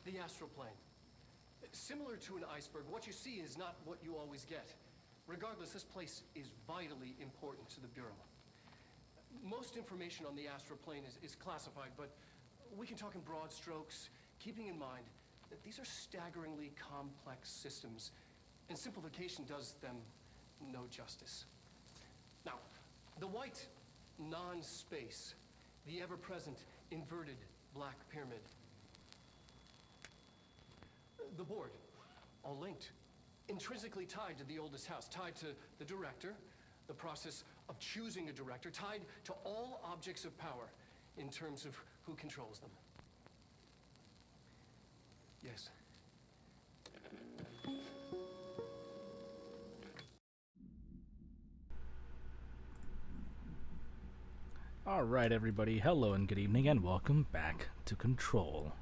The astral plane. Similar to an iceberg, what you see is not what you always get. Regardless, this place is vitally important to the Bureau. Most information on the astral plane is classified, but we can talk in broad strokes, keeping in mind that these are staggeringly complex systems, and simplification does them no justice. Now, the white non-space, the ever-present inverted black pyramid. The board, all linked, intrinsically tied to the oldest house, tied to the director, the process of choosing a director, tied to all objects of power in terms of who controls them. Yes. Alright everybody, hello and good evening and welcome back to Control.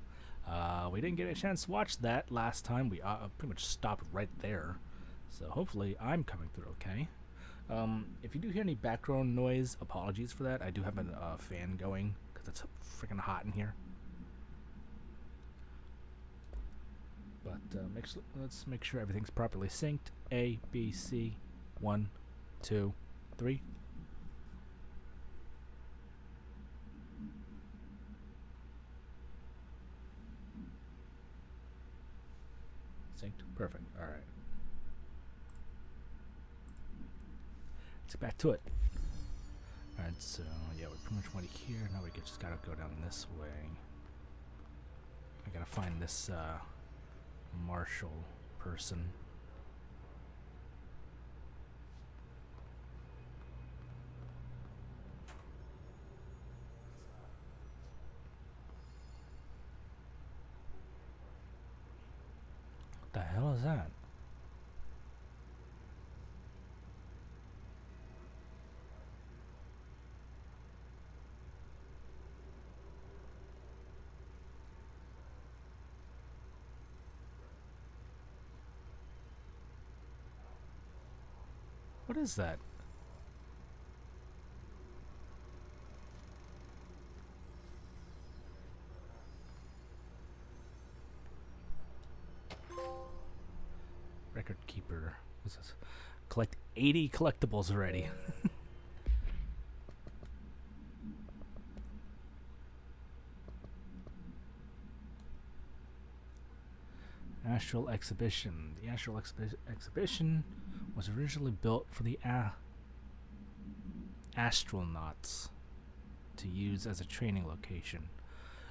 We didn't get a chance to watch that last time. We pretty much stopped right there. So hopefully I'm coming through okay. If you do hear any background noise, apologies for that. I do have a fan going because it's freaking hot in here. But let's make sure everything's properly synced. A, B, C, 1, 2, 3. Synced? Perfect. Alright. Let's get back to it. Alright, so yeah, we pretty much went here. Now we just gotta go down this way. I gotta find this marshal person. What the hell is that? What is that? Record keeper. What's this? Collect 80 collectibles already. Astral Exhibition. The Astral Exhibition was originally built for the astronauts to use as a training location,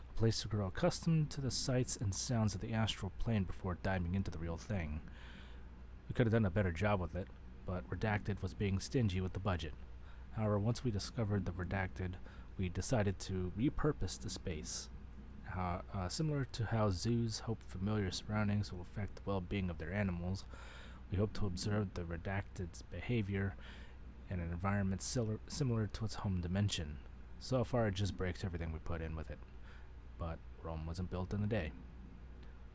a place to grow accustomed to the sights and sounds of the astral plane before diving into the real thing. We could have done a better job with it, but Redacted was being stingy with the budget. However, once we discovered the Redacted, we decided to repurpose the space. Similar to how zoos hope familiar surroundings will affect the well-being of their animals, we hope to observe the Redacted's behavior in an environment similar to its home dimension. So far, it just breaks everything we put in with it. But Rome wasn't built in a day.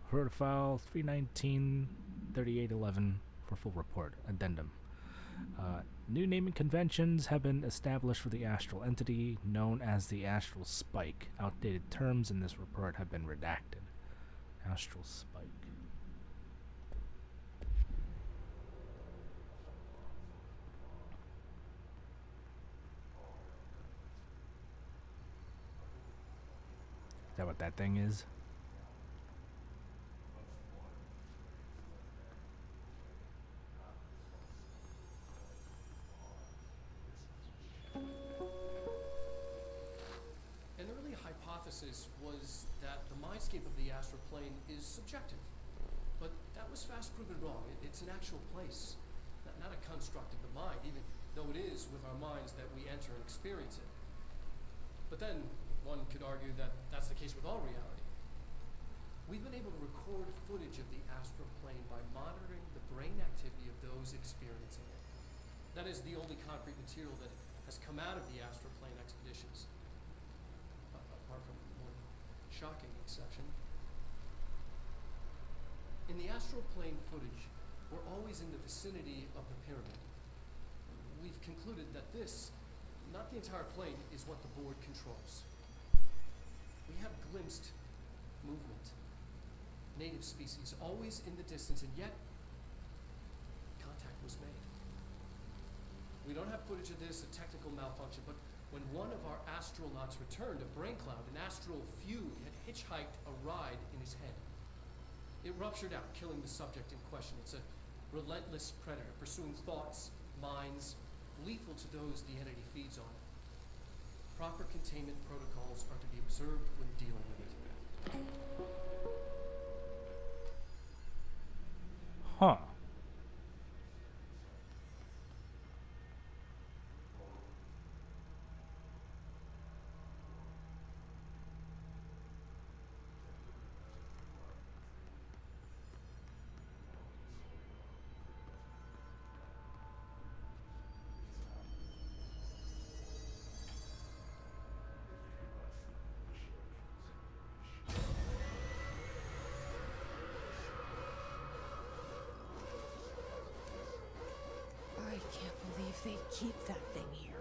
Refer to file 319-3811 for full report. Addendum. New naming conventions have been established for the astral entity known as the Astral Spike. Outdated terms in this report have been redacted. Astral Spike. Is that what that thing is? An early hypothesis was that the mindscape of the astral plane is subjective. But that was fast proven wrong. It's an actual place, not a construct of the mind, even though it is with our minds that we enter and experience it. But then, one could argue that that's the case with all reality. We've been able to record footage of the astral plane by monitoring the brain activity of those experiencing it. That is the only concrete material that has come out of the astral plane expeditions, apart from one shocking exception. In the astral plane footage, we're always in the vicinity of the pyramid. We've concluded that this, not the entire plane, is what the board controls. We have glimpsed movement, native species, always in the distance, and yet contact was made. We don't have footage of this, a technical malfunction, but when one of our astronauts returned, a brain cloud, an astral fugue, had hitchhiked a ride in his head. It ruptured out, killing the subject in question. It's a relentless predator, pursuing thoughts, minds, lethal to those the entity feeds on. Proper containment protocols are to be observed when dealing with it. Huh. I can't believe they keep that thing here.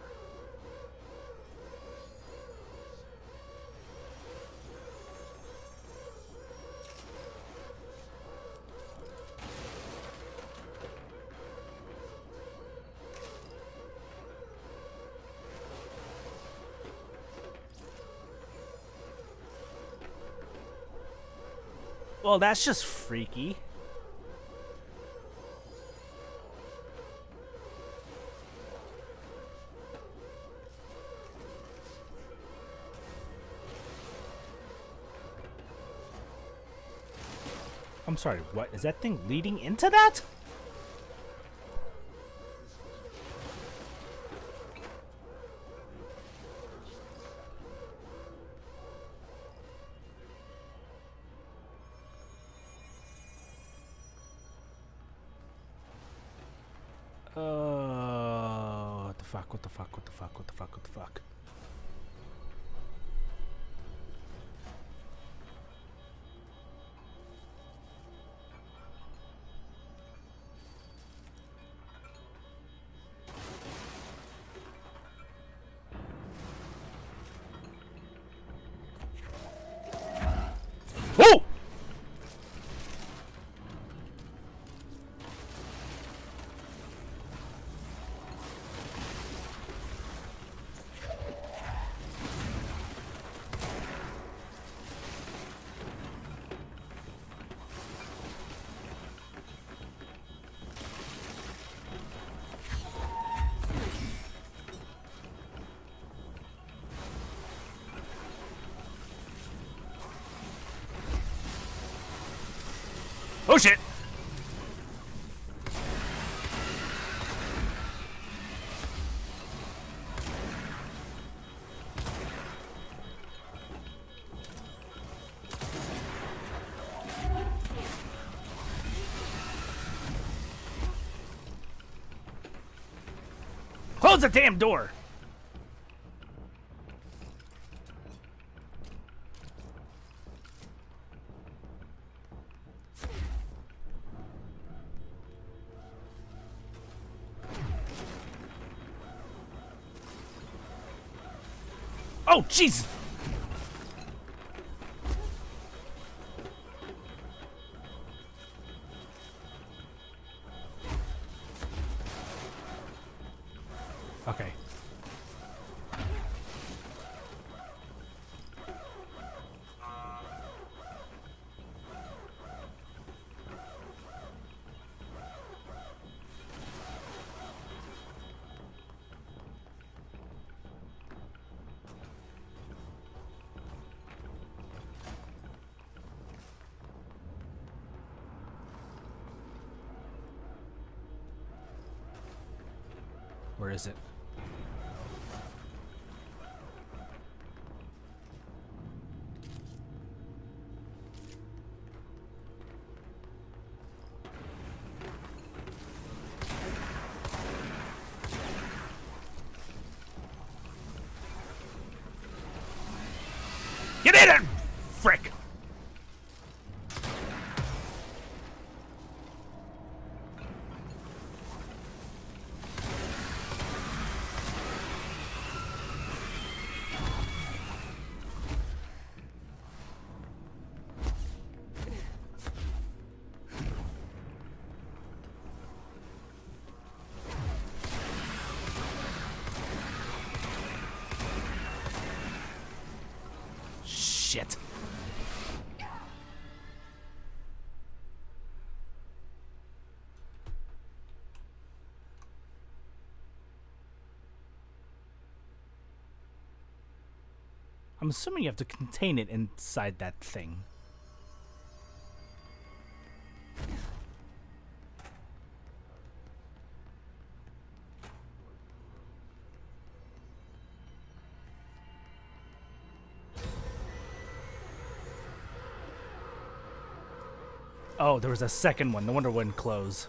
Well, that's just freaky. I'm sorry, what? Is that thing leading into that? What the fuck, what the fuck, what the fuck, what the fuck, what the fuck? Whoa! Oh shit! Close the damn door! Oh, Jesus! Okay. Where is it? Get in it! Frick! Shit. I'm assuming you have to contain it inside that thing. Oh, there was a second one. No wonder it wouldn't close.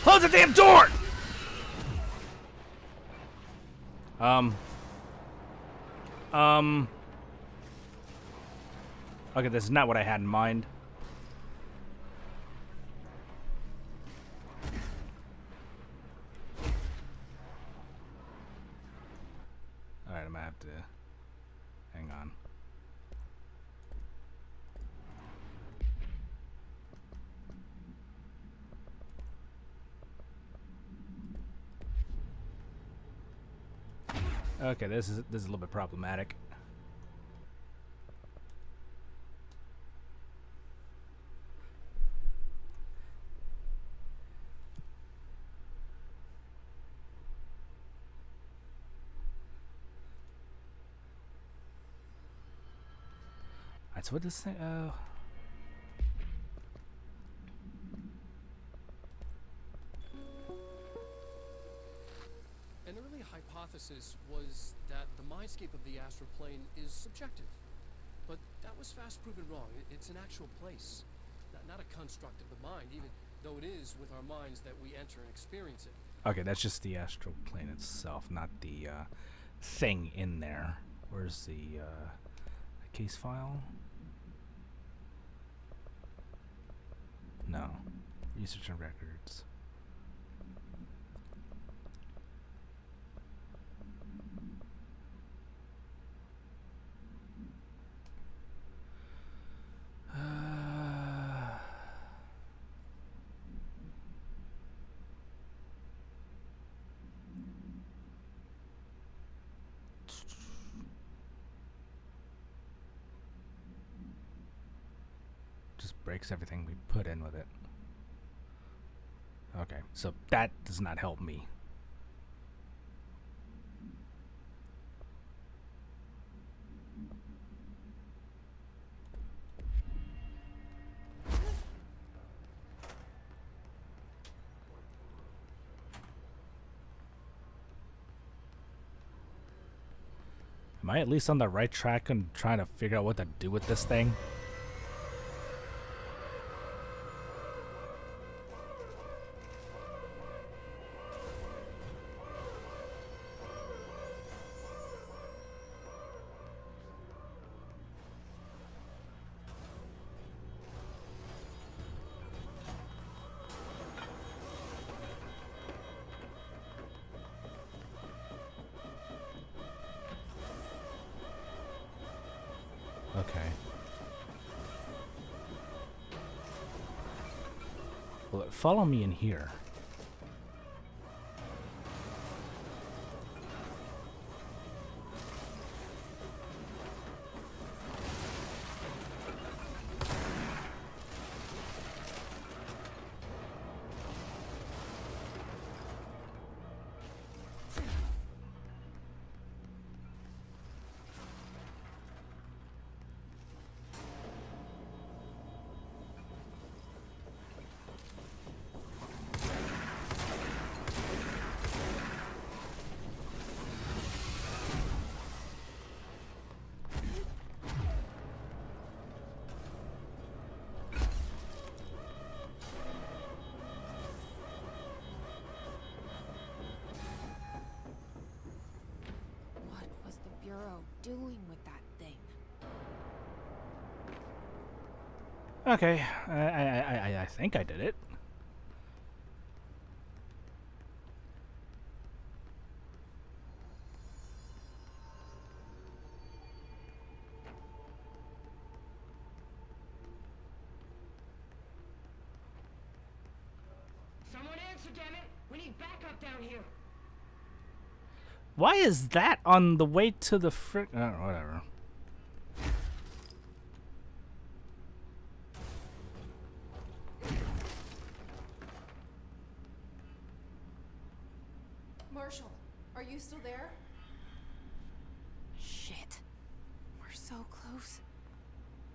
Close the damn door! Okay, this is not what I had in mind. Alright, I'm gonna have to... hang on. Okay, this is a little bit problematic. Alright, so what this thing An early hypothesis was that the mindscape of the astral plane is subjective. But that was fast proven wrong. It's an actual place, not a construct of the mind, even though it is with our minds that we enter and experience it. Okay, that's just the astral plane itself, not the thing in there. Where's the case file? No. Research and records. Just breaks everything we put in with it. Okay, so that does not help me. Am I at least on the right track and trying to figure out what to do with this thing? Okay. Well, follow me in here. What was the Bureau doing with that thing? Okay, I think I did it. Someone answer, damn it! We need backup down here. Why is that on the way to the frick? Whatever. Marshall, are you still there? Shit. We're so close.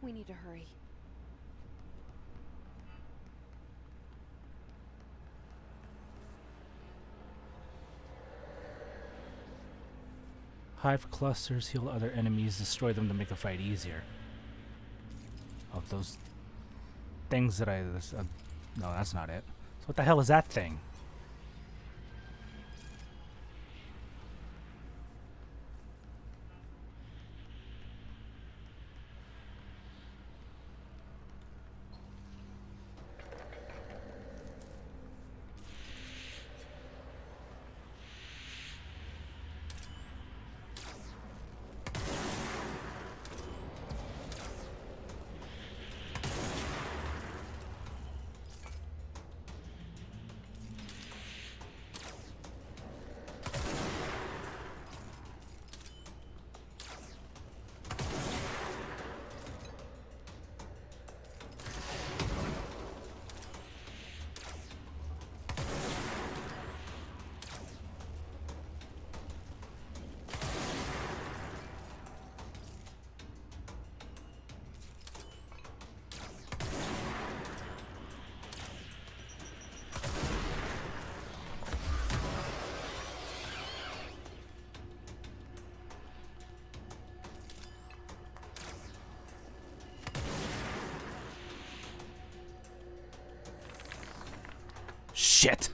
We need to hurry. Hive clusters heal other enemies, destroy them to make the fight easier. Oh, those things that no, that's not it. So what the hell is that thing? Shit!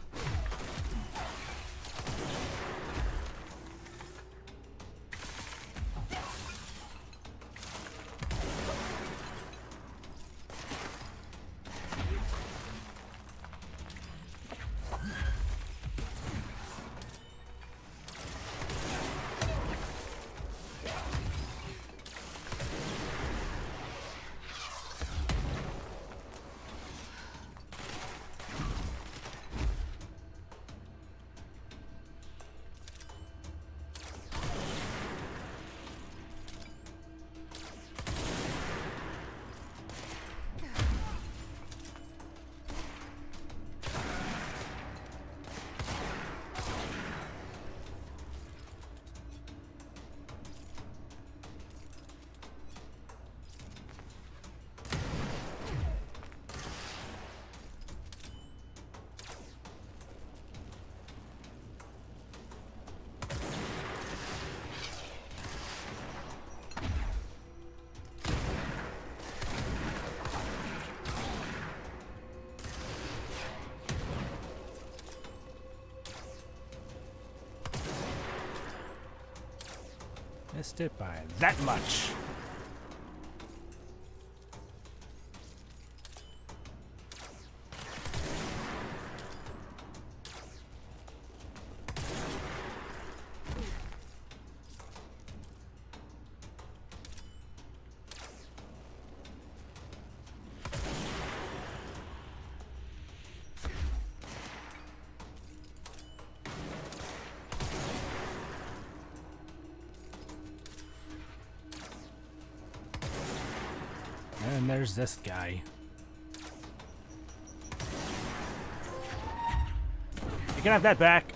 Missed it by that much. And there's this guy. You can have that back.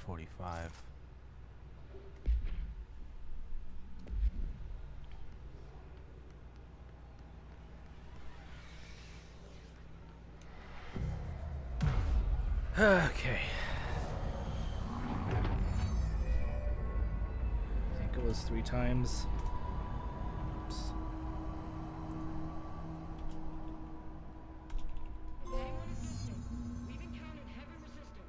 .45. Okay. I think it was 3 times. Oops. If anyone is listening, we've encountered heavy resistance.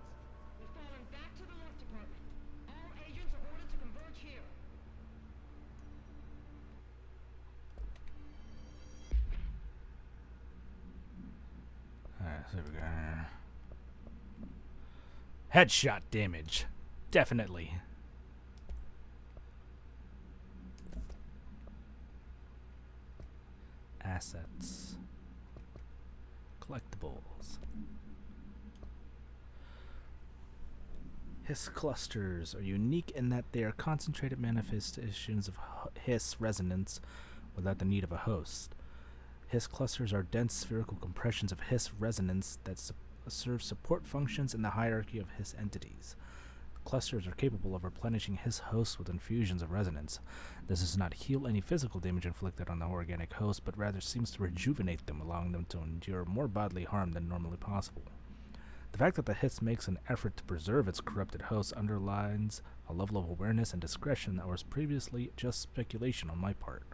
We're falling back to the left department. All agents are ordered to converge here. Alright, so we go. Headshot damage. Definitely. Assets. Collectibles. Hiss clusters are unique in that they are concentrated manifestations of Hiss resonance without the need of a host. Hiss clusters are dense spherical compressions of Hiss resonance that serve support functions in the hierarchy of Hiss entities. Clusters are capable of replenishing Hiss hosts with infusions of resonance. This does not heal any physical damage inflicted on the organic host, but rather seems to rejuvenate them, allowing them to endure more bodily harm than normally possible. The fact that the Hiss makes an effort to preserve its corrupted hosts underlines a level of awareness and discretion that was previously just speculation on my part.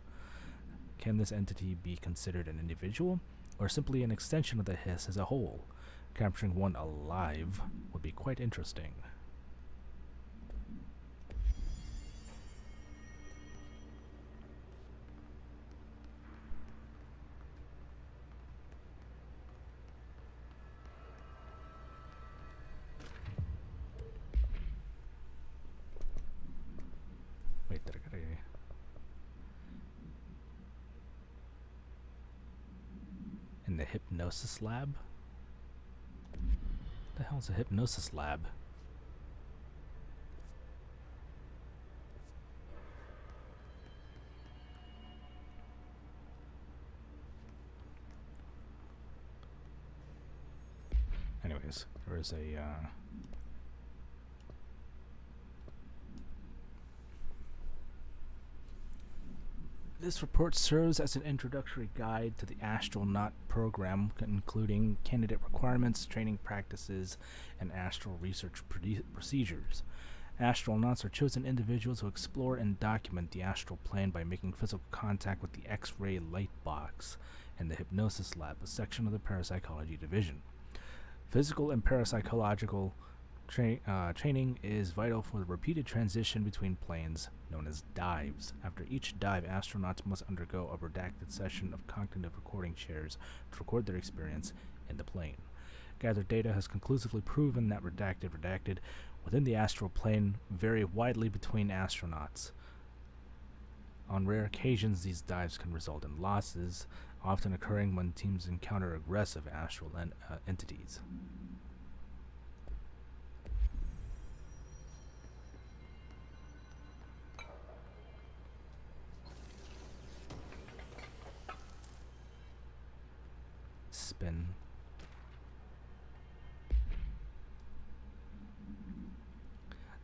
Can this entity be considered an individual, or simply an extension of the Hiss as a whole? Capturing one alive would be quite interesting. Wait, did I get a... In the hypnosis lab? What the hell's a hypnosis lab? Anyways, there is a This report serves as an introductory guide to the astronaut program, including candidate requirements, training practices, and astral research procedures. Astronauts are chosen individuals who explore and document the astral plane by making physical contact with the X-ray light box in the hypnosis lab, a section of the parapsychology division. Physical and parapsychological training is vital for the repeated transition between planes, known as dives. After each dive, astronauts must undergo a redacted session of cognitive recording chairs to record their experience in the plane. Gathered data has conclusively proven that redacted within the astral plane vary widely between astronauts. On rare occasions, these dives can result in losses, often occurring when teams encounter aggressive astral entities. Spin.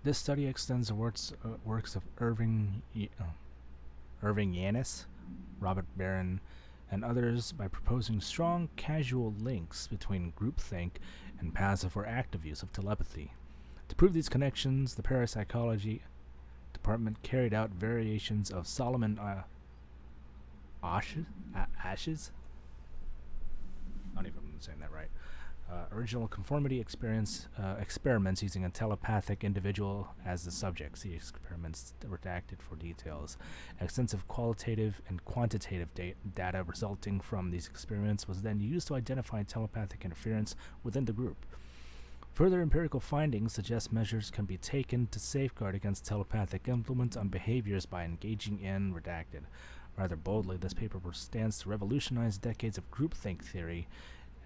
This study extends the works of Irving Yanis, Robert Barron, and others by proposing strong causal links between groupthink and passive or active use of telepathy. To prove these connections, the parapsychology department carried out variations of Solomon Ashes? I don't even know if I'm saying that right. Original conformity experiments using a telepathic individual as the subject. See experiments redacted for details. Extensive qualitative and quantitative data resulting from these experiments was then used to identify telepathic interference within the group. Further empirical findings suggest measures can be taken to safeguard against telepathic influence on behaviors by engaging in redacted. Rather boldly, this paper stands to revolutionize decades of groupthink theory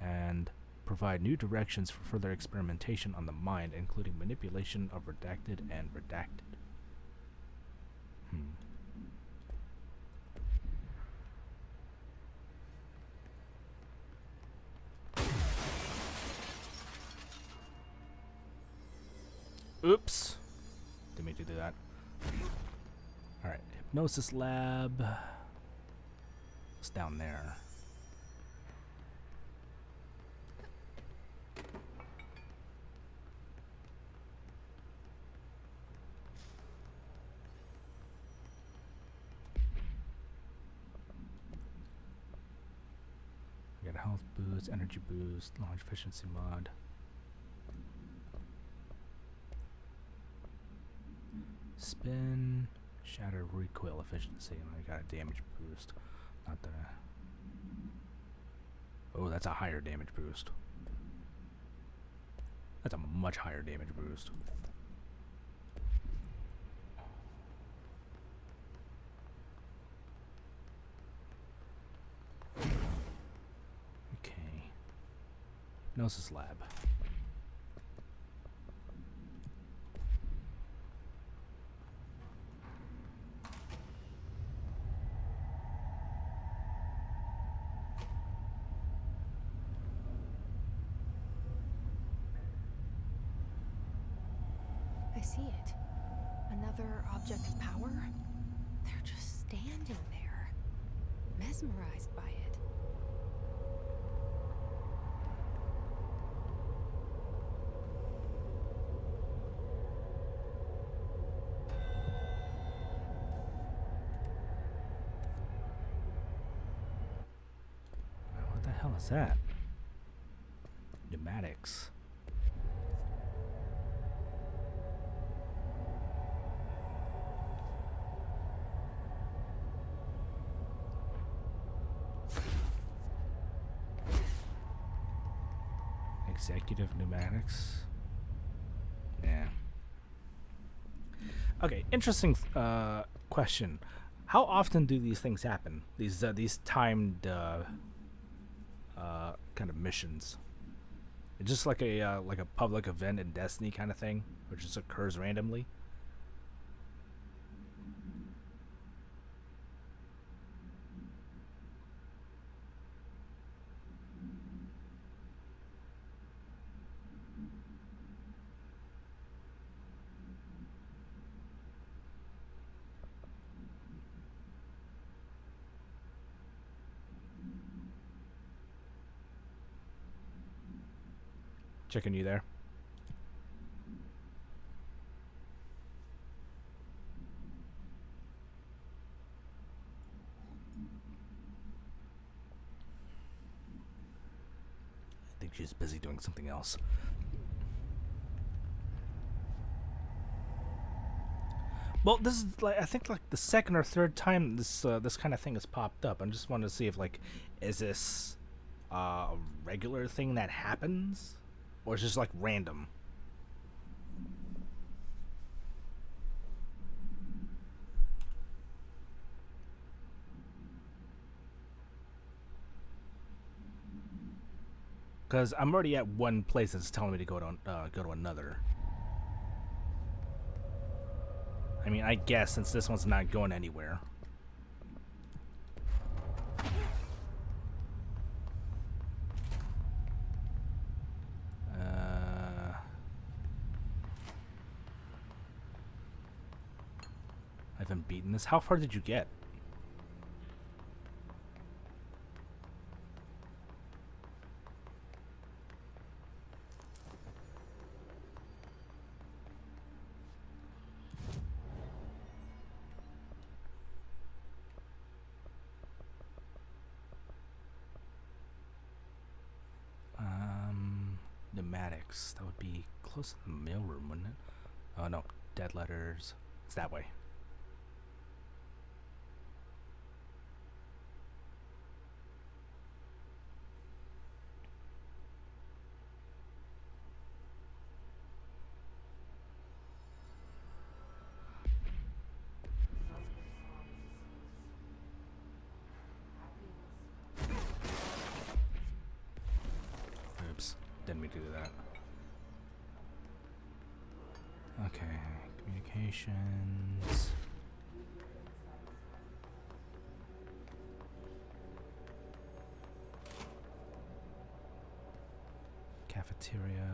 and provide new directions for further experimentation on the mind, including manipulation of redacted and redacted. Oops. Didn't mean to do that. Alright, hypnosis lab. It's down there. We got a health boost, energy boost, launch efficiency mod. Spin, shatter recoil efficiency, and I got a damage boost. Not that oh, that's a higher damage boost. That's a much higher damage boost. Okay. Gnosis lab. I see it. Another object of power? They're just standing there, mesmerized by it. What the hell is that? Pneumatics. Executive pneumatics. Yeah. Okay, interesting question. How often do these things happen? These timed kind of missions. It's just like a public event in Destiny kind of thing, which just occurs randomly. Checking you there. I think she's busy doing something else. Well, this is like I think like the second or third time this kind of thing has popped up. I just wanted to see if like is this a regular thing that happens, or is it just like random? Because I'm already at one place that's telling me to go to another. I mean, I guess since this one's not going anywhere. I haven't beaten this. How far did you get? Pneumatics. That would be close to the mailroom, wouldn't it? Oh no, dead letters. It's that way. Oops, didn't mean to do that. Okay, communications. Cafeteria.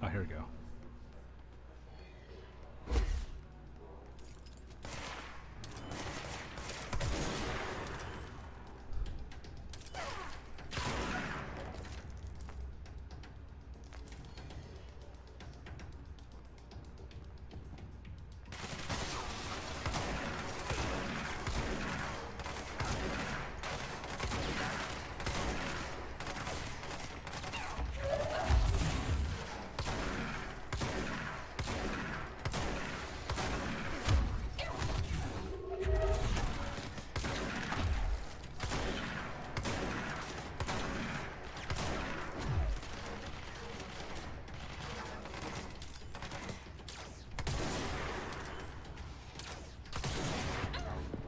Oh, here we go.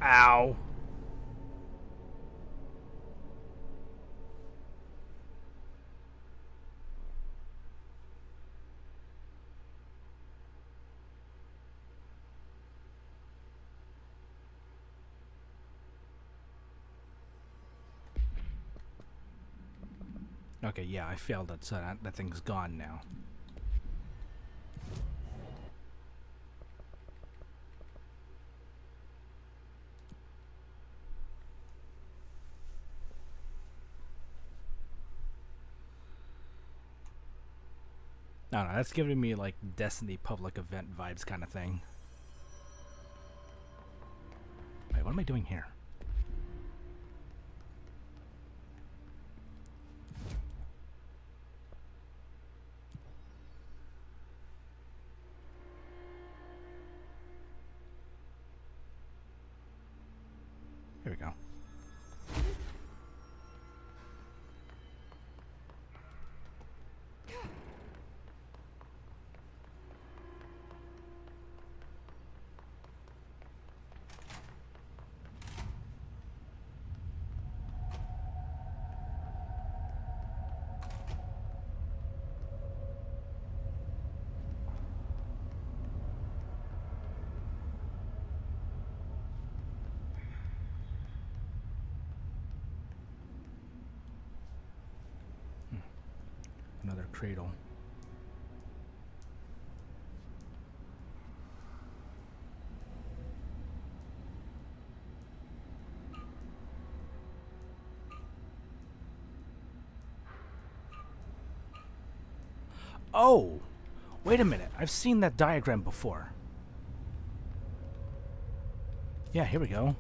Ow. Okay, yeah, I failed that, so that thing's gone now. I don't know, that's giving me like Destiny public event vibes kind of thing. Wait, what am I doing here? Here we go. cradle. Oh! Wait a minute. I've seen that diagram before. Yeah, here we go.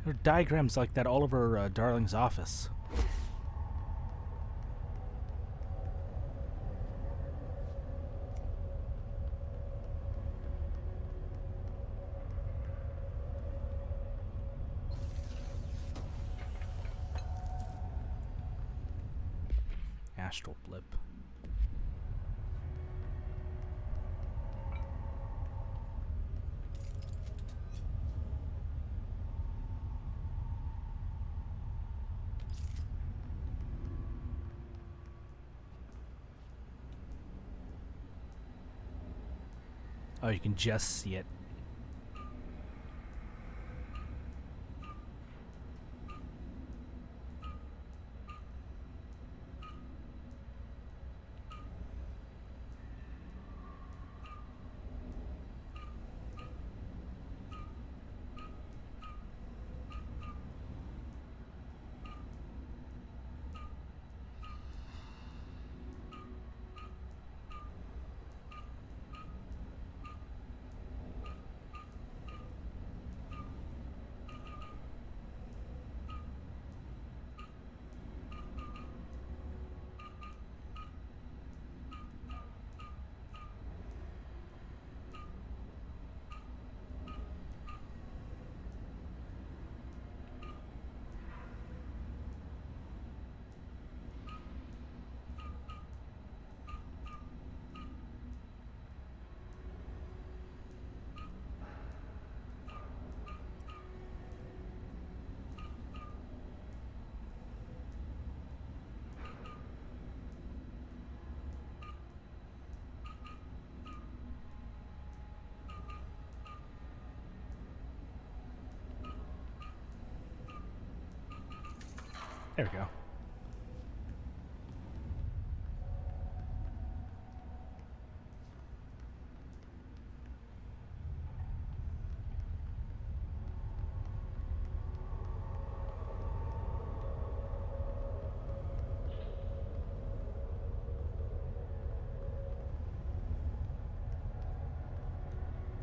There are diagrams like that all over Darling's office. Astral blip. Oh, you can just see it. There we go.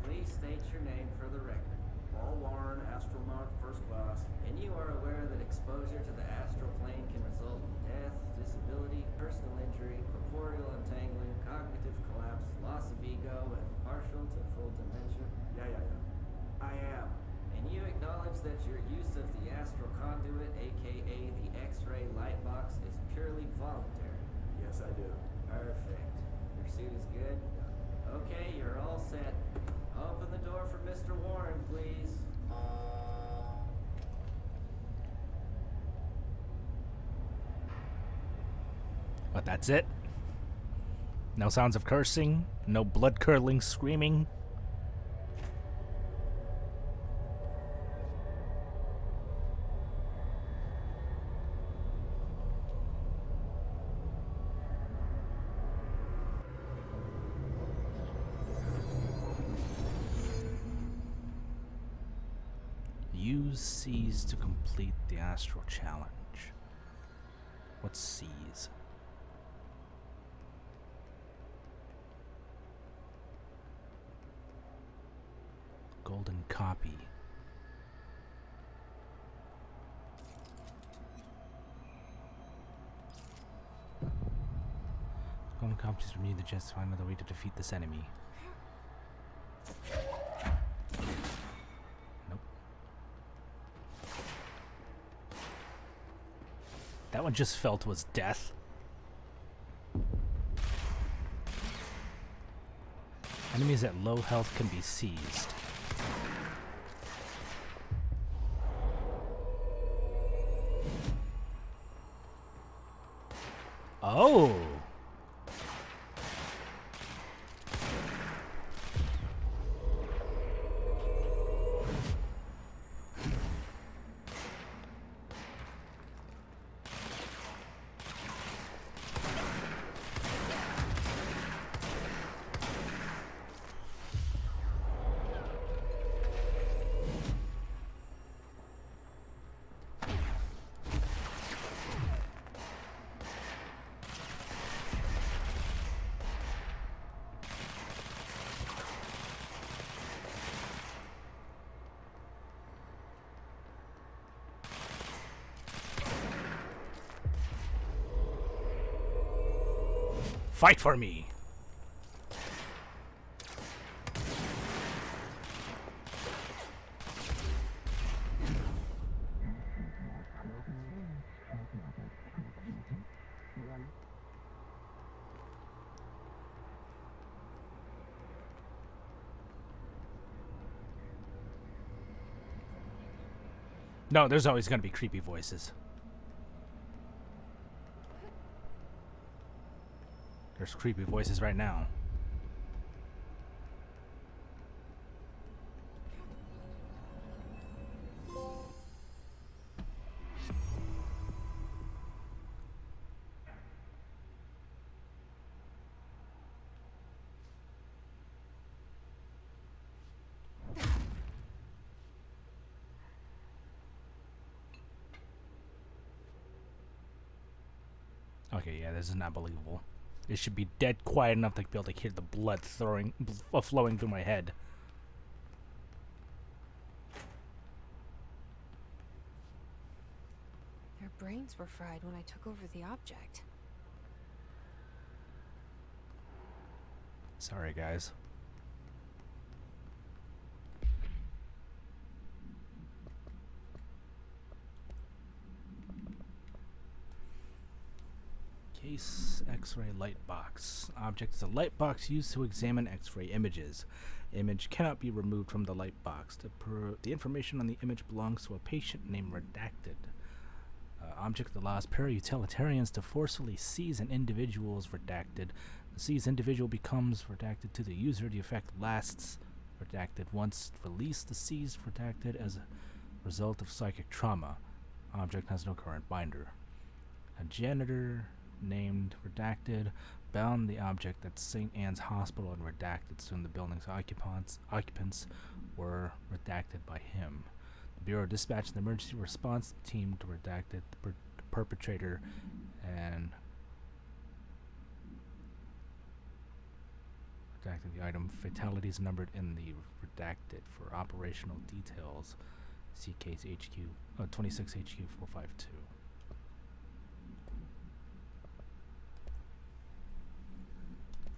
Please state your name for the record. Paul Warren, astronaut first class, and you are aware that exposure to the astral plane can result in death, disability, personal injury, corporeal entangling, cognitive collapse, loss of ego, and partial to full dementia? Yeah. I am. And you acknowledge that your use of the astral conduit, aka the X-ray light box, is purely voluntary? Yes, I do. Perfect. Your suit is good? Okay, you're all set. Open the door for Mr. Warren, please. But that's it. No sounds of cursing, no blood-curdling screaming. Use C's to complete the astral challenge. What's C's? Golden copy. Golden copies from you the chance to find another way to defeat this enemy. Nope. That one just felt was death. Enemies at low health can be seized. Oh! Fight for me! No, there's always going to be creepy voices. There's creepy voices right now. Okay, yeah, this is not believable. It should be dead quiet enough to be able to hear the blood flowing through my head. Their brains were fried when I took over the object. Sorry, guys. Case X-ray light box. Object is a light box used to examine X-ray images. Image cannot be removed from the light box. The information on the image belongs to a patient named Redacted. Object allows para-utilitarians to forcefully seize an individual's redacted. The seized individual becomes redacted to the user. The effect lasts redacted. Once released, the seized redacted as a result of psychic trauma. Object has no current binder. A janitor named Redacted bound the object at St. Anne's Hospital and redacted. Soon the building's occupants were redacted by him. The Bureau dispatched an emergency response team to redacted the perpetrator and redacted the item. Fatalities numbered in the redacted. For operational details, see case HQ 26 HQ 452.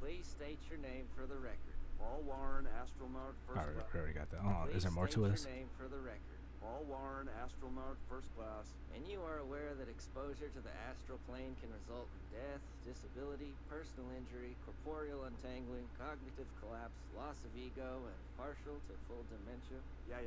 Please state your name for the record. Paul Warren, astronaut, first Alright, class. we already got that. Oh, is there more to this? Please state your name for the record. Paul Warren, astronaut, first class. And you are aware that exposure to the astral plane can result in death, disability, personal injury, corporeal untangling, cognitive collapse, loss of ego, and partial to full dementia? Yeah.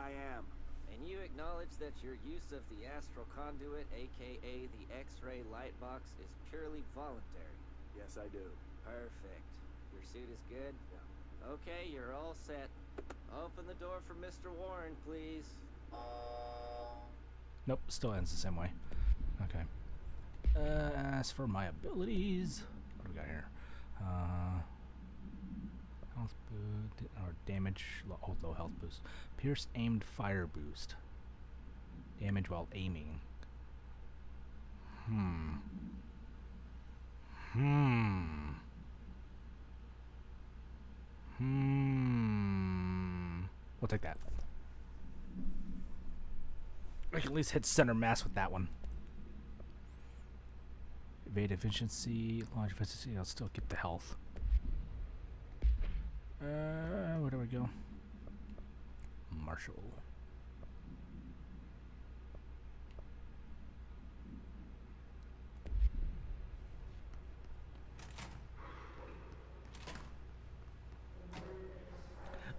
I am. And you acknowledge that your use of the astral conduit, aka the X-ray light box, is purely voluntary? Yes, I do. Perfect. Your suit is good? Yeah. Okay, you're all set. Open the door for Mr. Warren, please. Nope, still ends the same way. Okay. As for my abilities, what do we got here? Health boost or damage, low health boost. Pierce aimed fire boost. Damage while aiming. We'll take that. I can at least hit center mass with that one. Evade efficiency, launch efficiency. I'll still get the health. Where do we go? Marshall.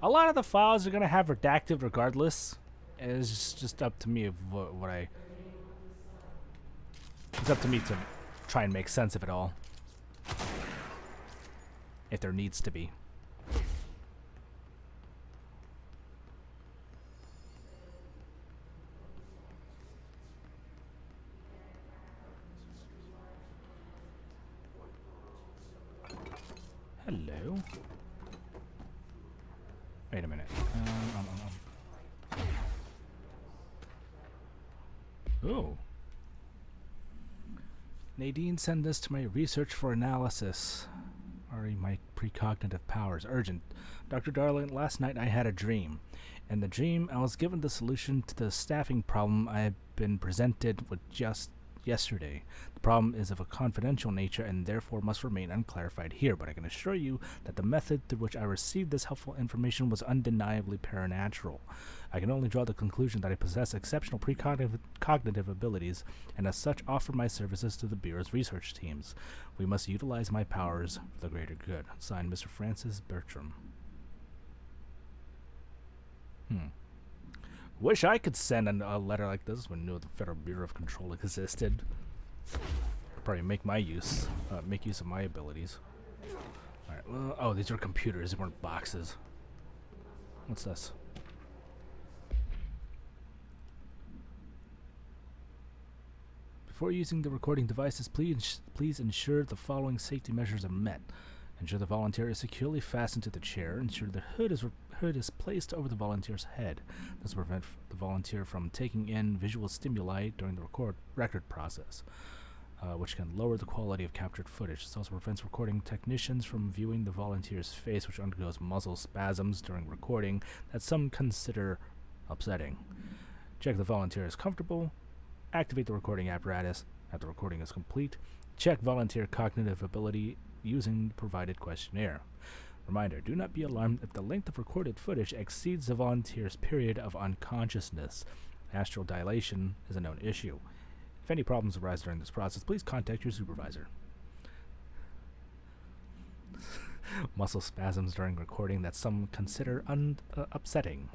A lot of the files are going to have redacted regardless. It's just up to me of what I... It's up to me to try and make sense of it all. If there needs to be. Hello. Wait a minute. Oh. Nadine, send this to my research for analysis. My precognitive powers. Urgent. Dr. Darling, last night I had a dream. In the dream, I was given the solution to the staffing problem I had been presented with just yesterday. The problem is of a confidential nature and therefore must remain unclarified here, but I can assure you that the method through which I received this helpful information was undeniably paranatural. I can only draw the conclusion that I possess exceptional precognitive abilities, and as such offer my services to the Bureau's research teams. We must utilize my powers for the greater good. Signed, Mr. Francis Bertram. Wish I could send a letter like this when I knew the Federal Bureau of Control existed. Could probably make use of my abilities. Alright, well, oh, these are computers, they weren't boxes. What's this? Before using the recording devices, please ensure the following safety measures are met. Ensure the volunteer is securely fastened to the chair. Ensure the hood is placed over the volunteer's head. This will prevent the volunteer from taking in visual stimuli during the record process, which can lower the quality of captured footage. This also prevents recording technicians from viewing the volunteer's face, which undergoes muscle spasms during recording that some consider upsetting. Check the volunteer is comfortable. Activate the recording apparatus after the recording is complete. Check volunteer cognitive ability using the provided questionnaire. Reminder, do not be alarmed if the length of recorded footage exceeds the volunteer's period of unconsciousness. Astral dilation is a known issue. If any problems arise during this process, please contact your supervisor. Muscle spasms during recording that some consider upsetting.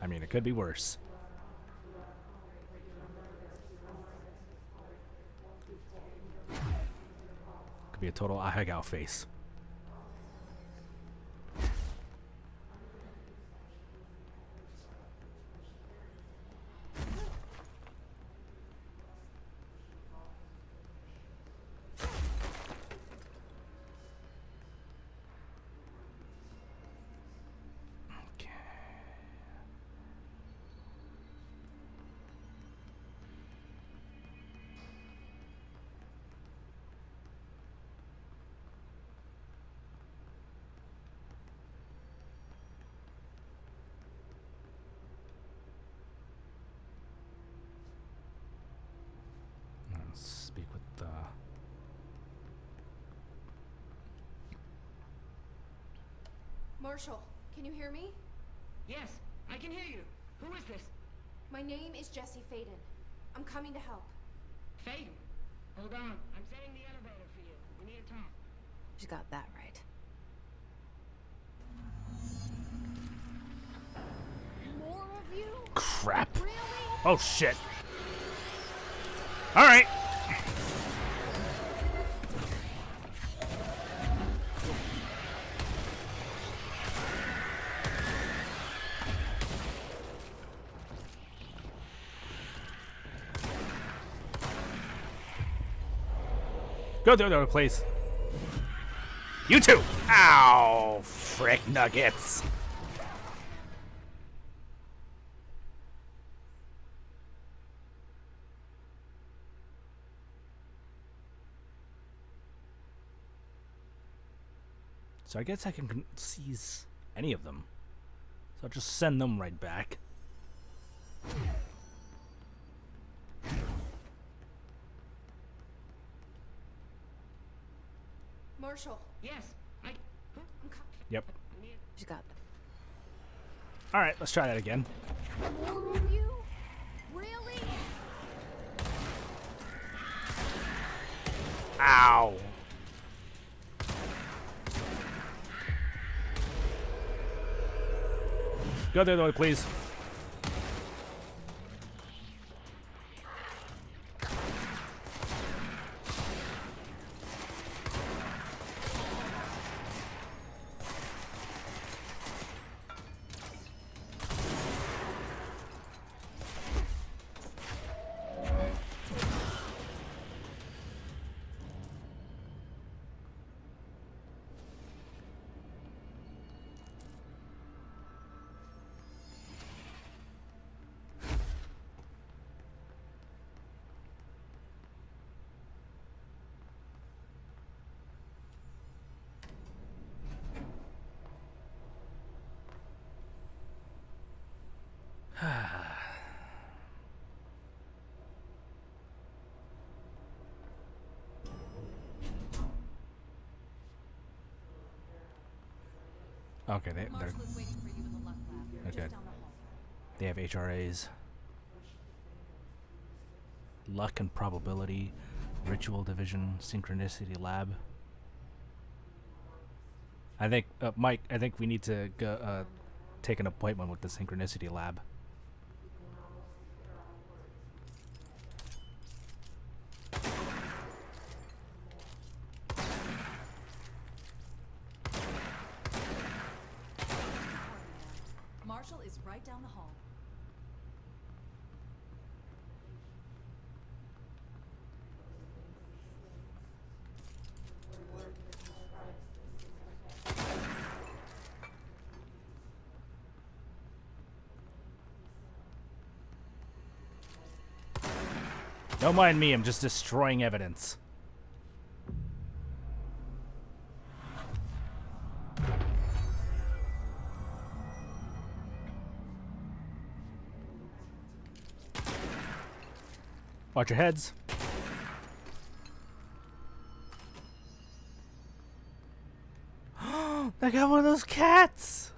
I mean, it could be worse. Could be a total ahegao face. Speak with Marshall, can you hear me? Yes, I can hear you. Who is this? My name is Jesse Faden. I'm coming to help. Faden. Hold on. I'm setting the elevator for you. We need to talk. She got that right. More of you? crap. Really? Oh shit. All right. Go the other place. You too. Ow, frick nuggets. So I guess I can seize any of them. So I'll just send them right back. Marshall, Yes, I'm coming. Yep. She got them. All right, let's try that again. More of you? Really? Ow. Go the other way, please. Okay, they're Marshall is waiting for you in the luck lab. Okay. Just down the hall. they have HRAs. Luck and probability, ritual division, synchronicity lab. I think, Mike, I think we need to go, take an appointment with the synchronicity lab. Marshall is right down the hall. Don't mind me, I'm just destroying evidence. Watch your heads. They got one of those cats!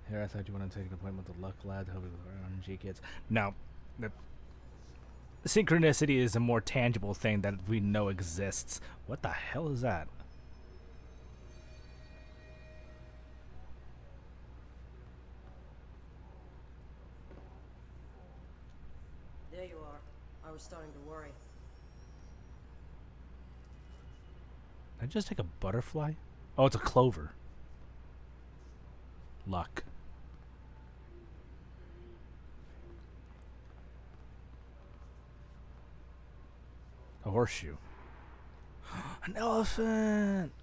Here, I thought you wanted to take an appointment with the Luck Lad, help with RNG kids. No. The synchronicity is a more tangible thing that we know exists. What the hell is that? There you are. I was starting to worry. Did I just take a butterfly? Oh, it's a clover. Luck. A horseshoe. An elephant!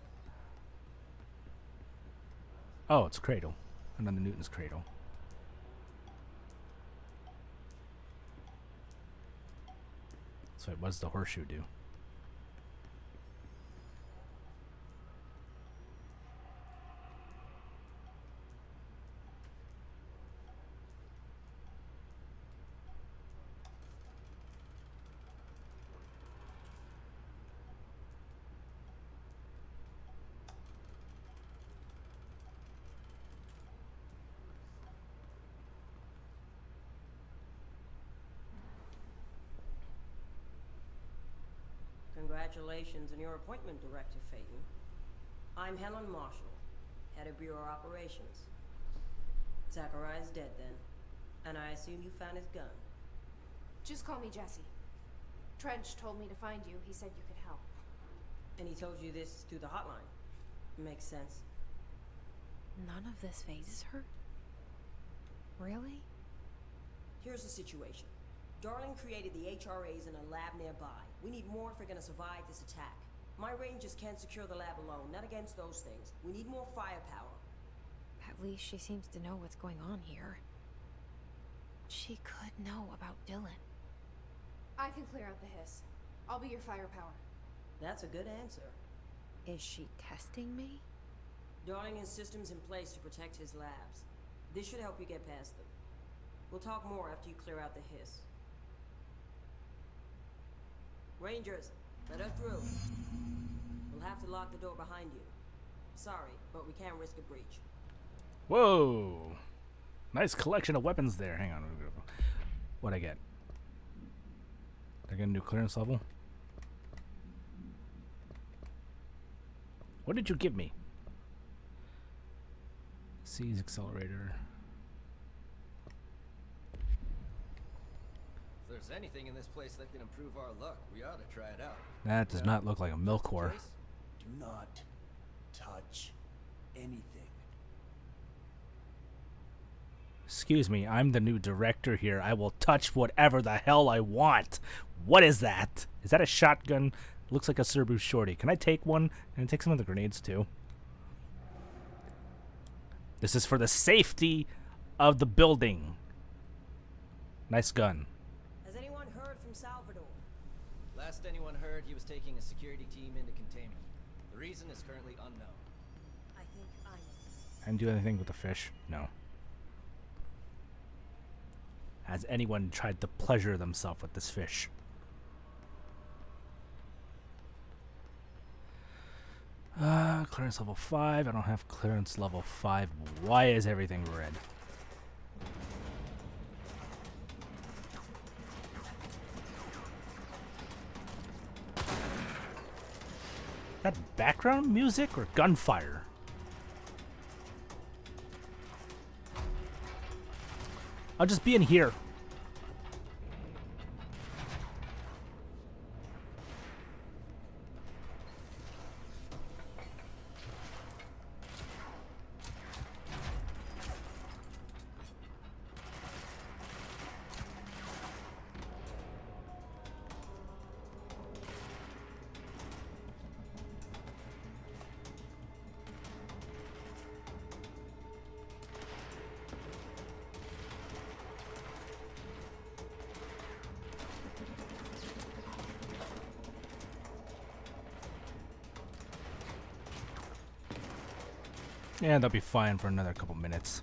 Oh, it's a cradle. Another Newton's cradle. So what does the horseshoe do? Congratulations on your appointment, Director Phaeton. I'm Helen Marshall, head of Bureau Operations. Zachariah's dead then, and I assume you found his gun. Just call me Jesse. Trench told me to find you. He said you could help. And he told you this through the hotline. Makes sense. None of this phases her? Really? Here's the situation. Darling created the HRAs in a lab nearby. We need more if we're gonna survive this attack. My rangers can't secure the lab alone, not against those things. We need more firepower. At least she seems to know what's going on here. She could know about Dylan. I can clear out the hiss. I'll be your firepower. That's a good answer. Is she testing me? Darling has systems in place to protect his labs. This should help you get past them. We'll talk more after you clear out the hiss. Rangers, let her through. We'll have to lock the door behind you. Sorry, but we can't risk a breach. Whoa! Nice collection of weapons there. Hang on. What'd I get? Did I get a new clearance level? What did you give me? Seize accelerator. If there's anything in this place that can improve our luck, we ought to try it out. That does not look like a milk whore. Choice? Do not touch anything. Excuse me, I'm the new director here. I will touch whatever the hell I want. What is that? Is that a shotgun? Looks like a Cerebus Shorty. Can I take one? And take some of the grenades too. This is for the safety of the building. Nice gun. Has anyone heard from Salvador? Last anyone heard, he was taking a security team into containment. The reason is currently unknown. I think I know. I didn't do anything with the fish. No. Has anyone tried to pleasure themselves with this fish? Clearance level 5. I don't have clearance level 5. Why is everything red? That background music or gunfire? I'll just be in here. Yeah, they'll be fine for another couple minutes.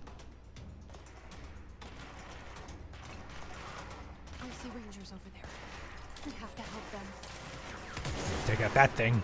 I see rangers over there. We have to help them. Take out that thing.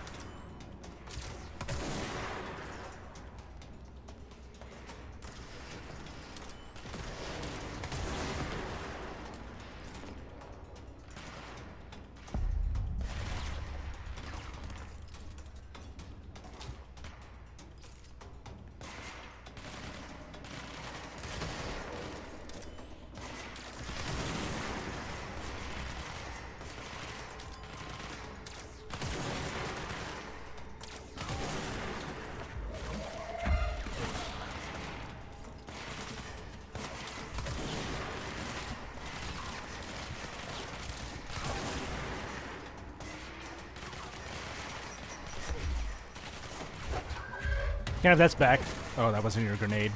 Can't have that's back. Oh, that wasn't your grenade.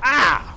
Ah!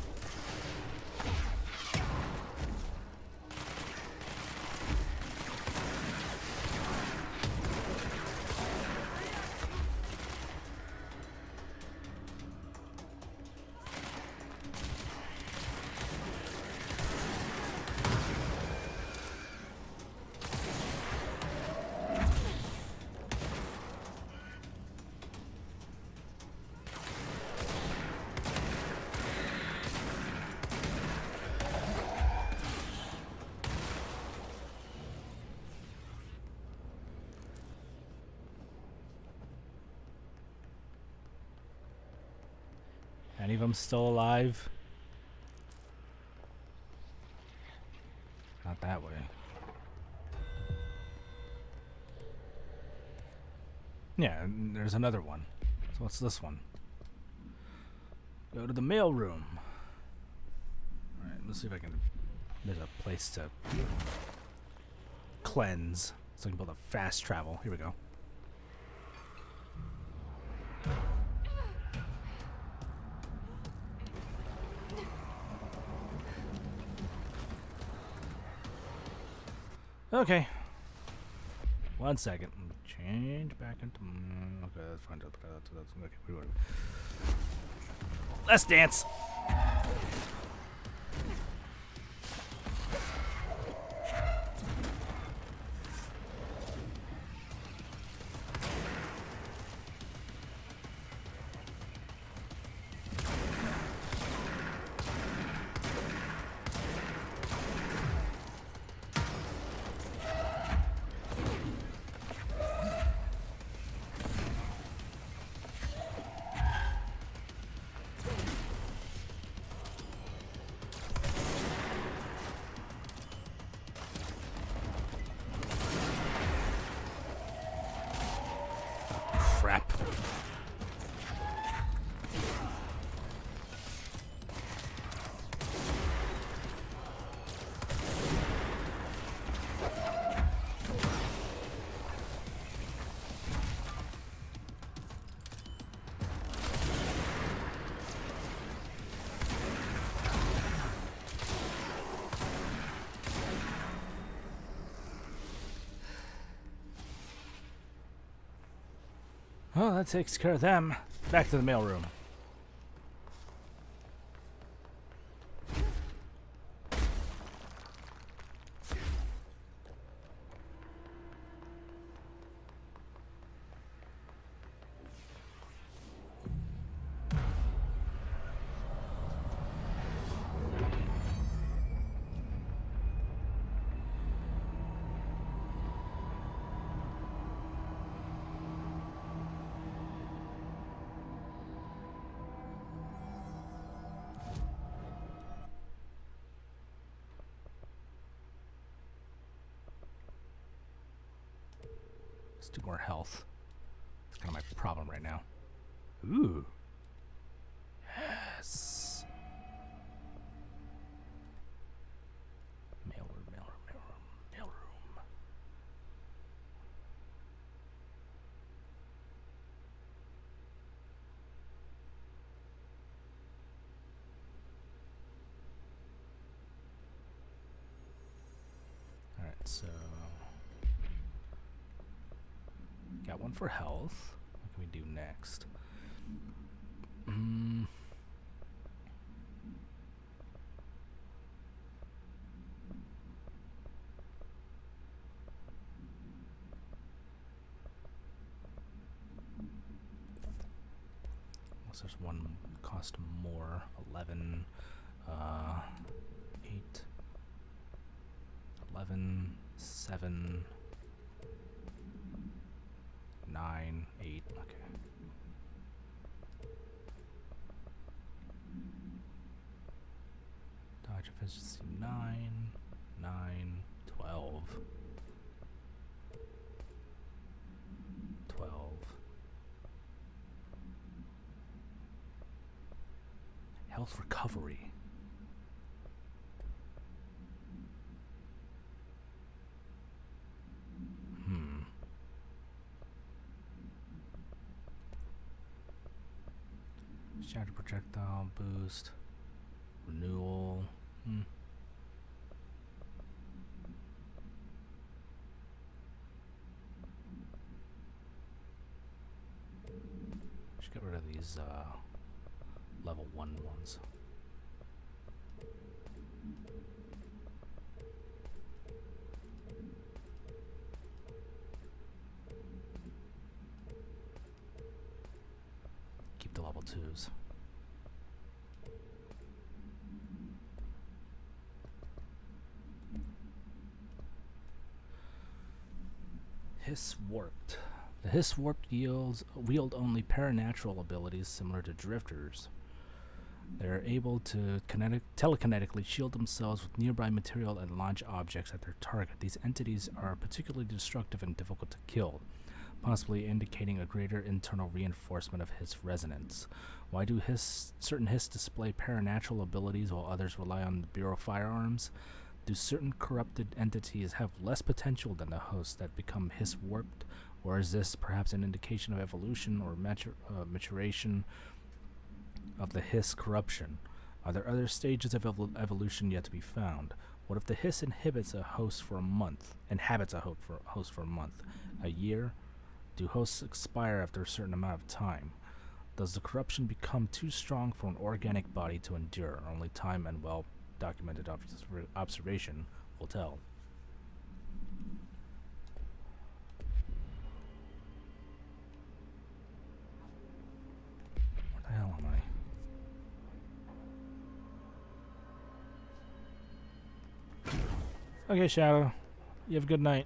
Any of them still alive? Not that way. Yeah, and there's another one. So what's this one? Go to the mail room. Alright, let's see if I can... There's a place to cleanse. So I can build a fast travel. Here we go. Okay. 1 second. Change back into... Okay, that's fine. Okay, let's dance. Crap. Well, that takes care of them. Back to the mailroom. Let's do more health. That's kind of my problem right now. Ooh. Yes. Mailroom, mailroom, mailroom, mailroom. All right, so got one for health. What can we do next? Unless there's one cost more. 11, 8, 11, 7, 9, 8, okay. Dodge efficiency 9, 9, 12. 12. Health recovery. Shatter projectile boost. Renewal. Should get rid of these level 1 ones. Keep the level 2s. Hiss Warped. The Hiss Warped wield only paranatural abilities similar to drifters. They're able to telekinetically shield themselves with nearby material and launch objects at their target. These entities are particularly destructive and difficult to kill, possibly indicating a greater internal reinforcement of Hiss resonance. Why do certain Hiss display paranatural abilities while others rely on the Bureau firearms? Do certain corrupted entities have less potential than the hosts that become Hiss warped, or is this perhaps an indication of evolution or maturation of the Hiss corruption? Are there other stages of evolution yet to be found? What if the Hiss inhabits a host for a month, a year? Do hosts expire after a certain amount of time? Does the corruption become too strong for an organic body to endure? Only time and well-documented observation will tell. Where the hell am I? Okay, Shadow. You have a good night.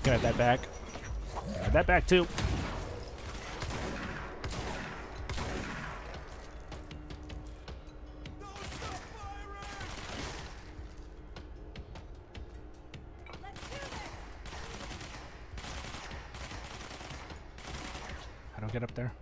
Got that back. Got that back too. get up there?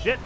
Shit!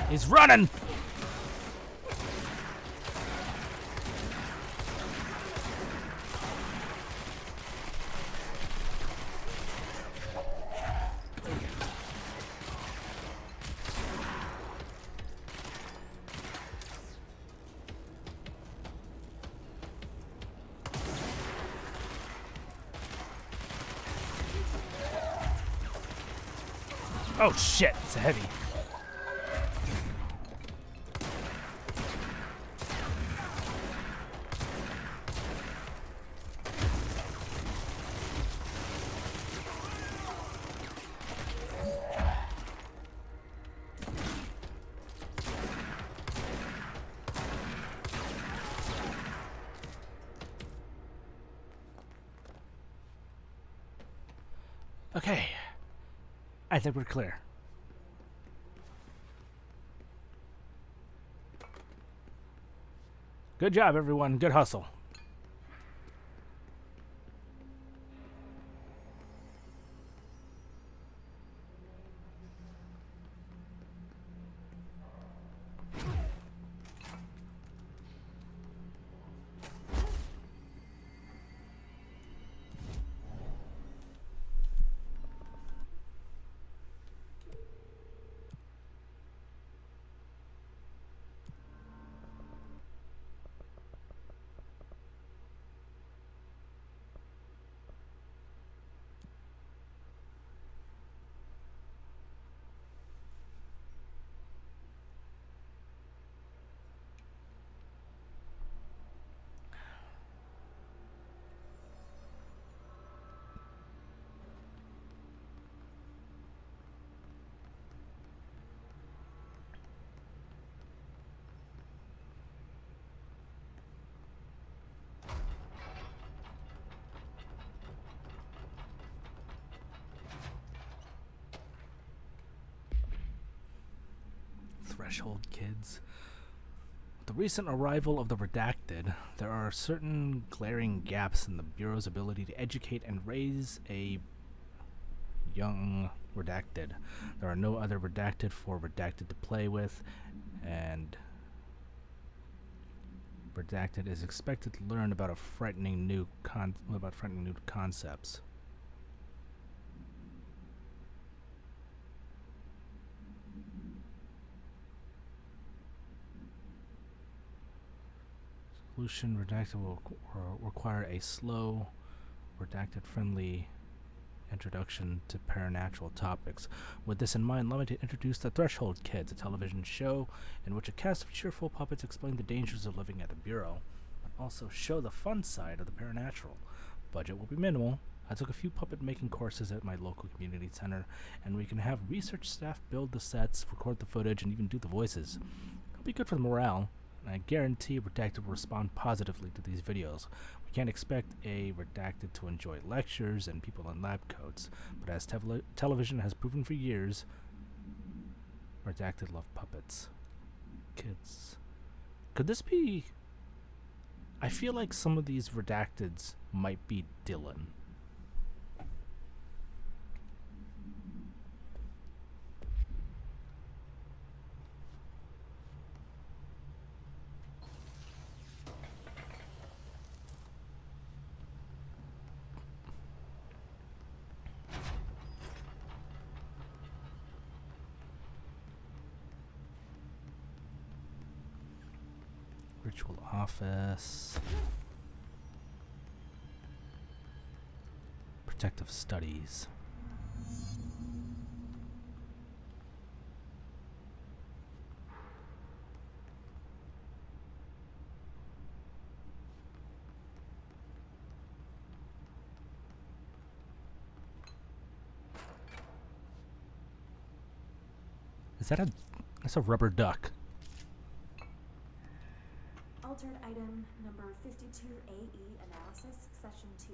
He's running! Oh shit, it's a heavy. Okay, I think we're clear. Good job, everyone. Good hustle. Threshold kids. With the recent arrival of the Redacted, there are certain glaring gaps in the Bureau's ability to educate and raise a young Redacted. There are no other Redacted for Redacted to play with, and Redacted is expected to learn about frightening new concepts. Solution Redacted will require a slow, Redacted-friendly introduction to paranatural topics. With this in mind, allow me to introduce The Threshold Kids, a television show in which a cast of cheerful puppets explain the dangers of living at the Bureau, but also show the fun side of the paranatural. Budget will be minimal. I took a few puppet making courses at my local community center, and we can have research staff build the sets, record the footage, and even do the voices. It'll be good for the morale, and I guarantee Redacted will respond positively to these videos. We can't expect a Redacted to enjoy lectures and people in lab coats, but as television has proven for years, Redacted love puppets. Kids. Could this be... I feel like some of these Redacteds might be Dylan. Virtual office. Protective studies. That's a rubber duck. Altered item number 52AE analysis, session 2.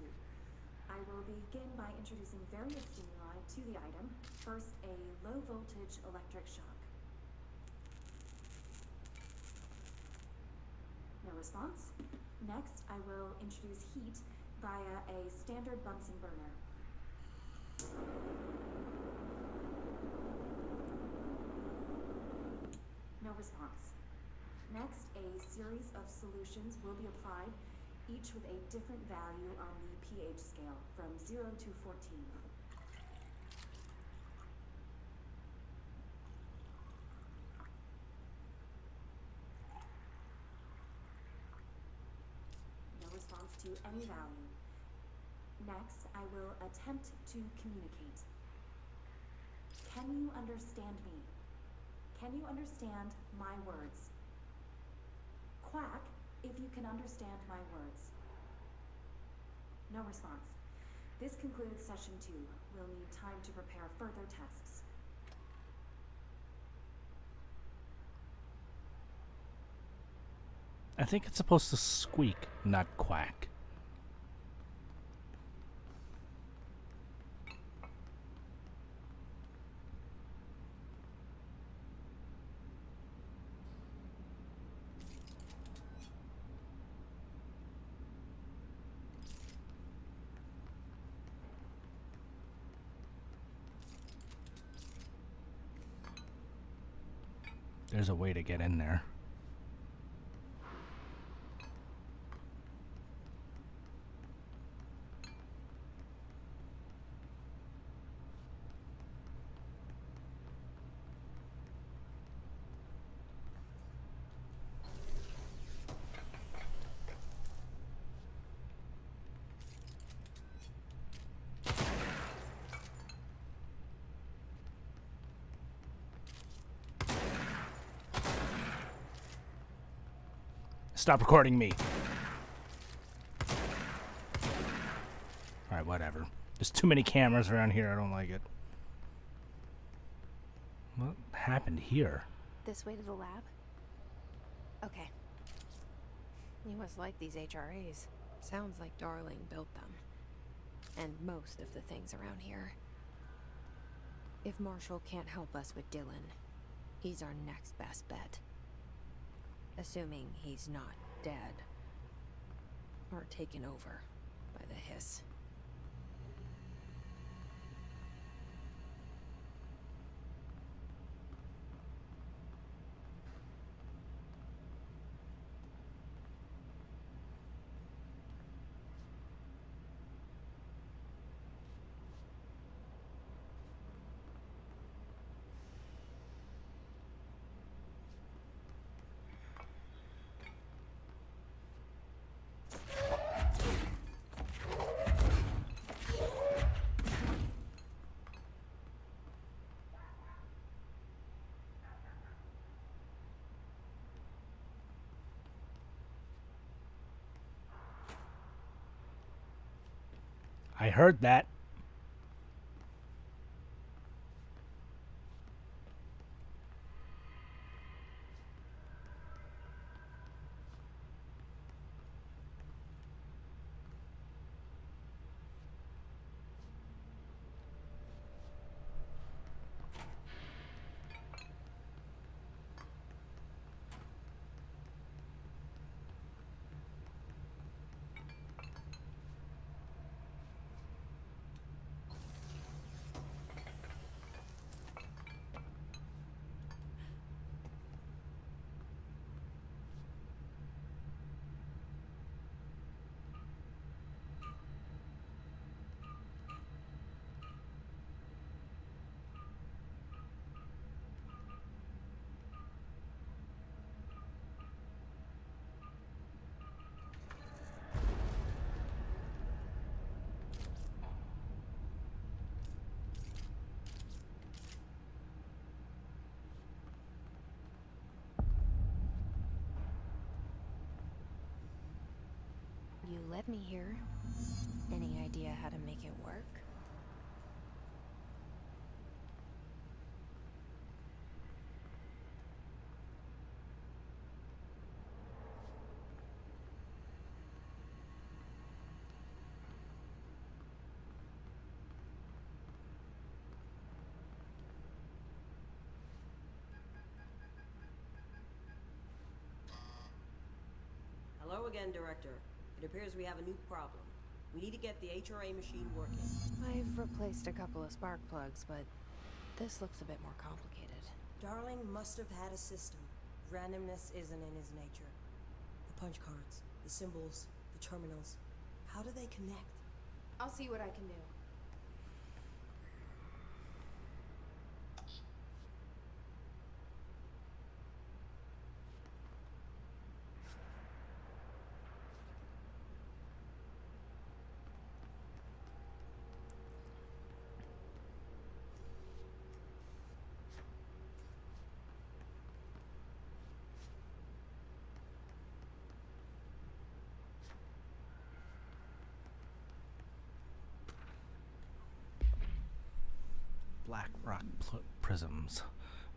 I will begin by introducing various stimuli to the item. First, a low voltage electric shock. No response. Next, I will introduce heat via a standard Bunsen burner. No response. Next, a series of solutions will be applied, each with a different value on the pH scale, from 0 to 14. No response to any value. Next, I will attempt to communicate. Can you understand me? Can you understand my words? Quack if you can understand my words. No response. This concludes session 2. We'll need time to prepare further tests. I think it's supposed to squeak, not quack. There's a way to get in there. Stop recording me. Alright, whatever. There's too many cameras around here. I don't like it. What happened here? This way to the lab? Okay. You must like these HRAs. Sounds like Darling built them. And most of the things around here. If Marshall can't help us with Dylan, he's our next best bet. Assuming he's not dead. Or taken over by the hiss. I heard that. You let me here. Any idea how to make it work? Hello again, Director. It appears we have a new problem. We need to get the HRA machine working. I've replaced a couple of spark plugs, but this looks a bit more complicated. Darling must have had a system. Randomness isn't in his nature. The punch cards, the symbols, the terminals. How do they connect? I'll see what I can do. Black rock prisms.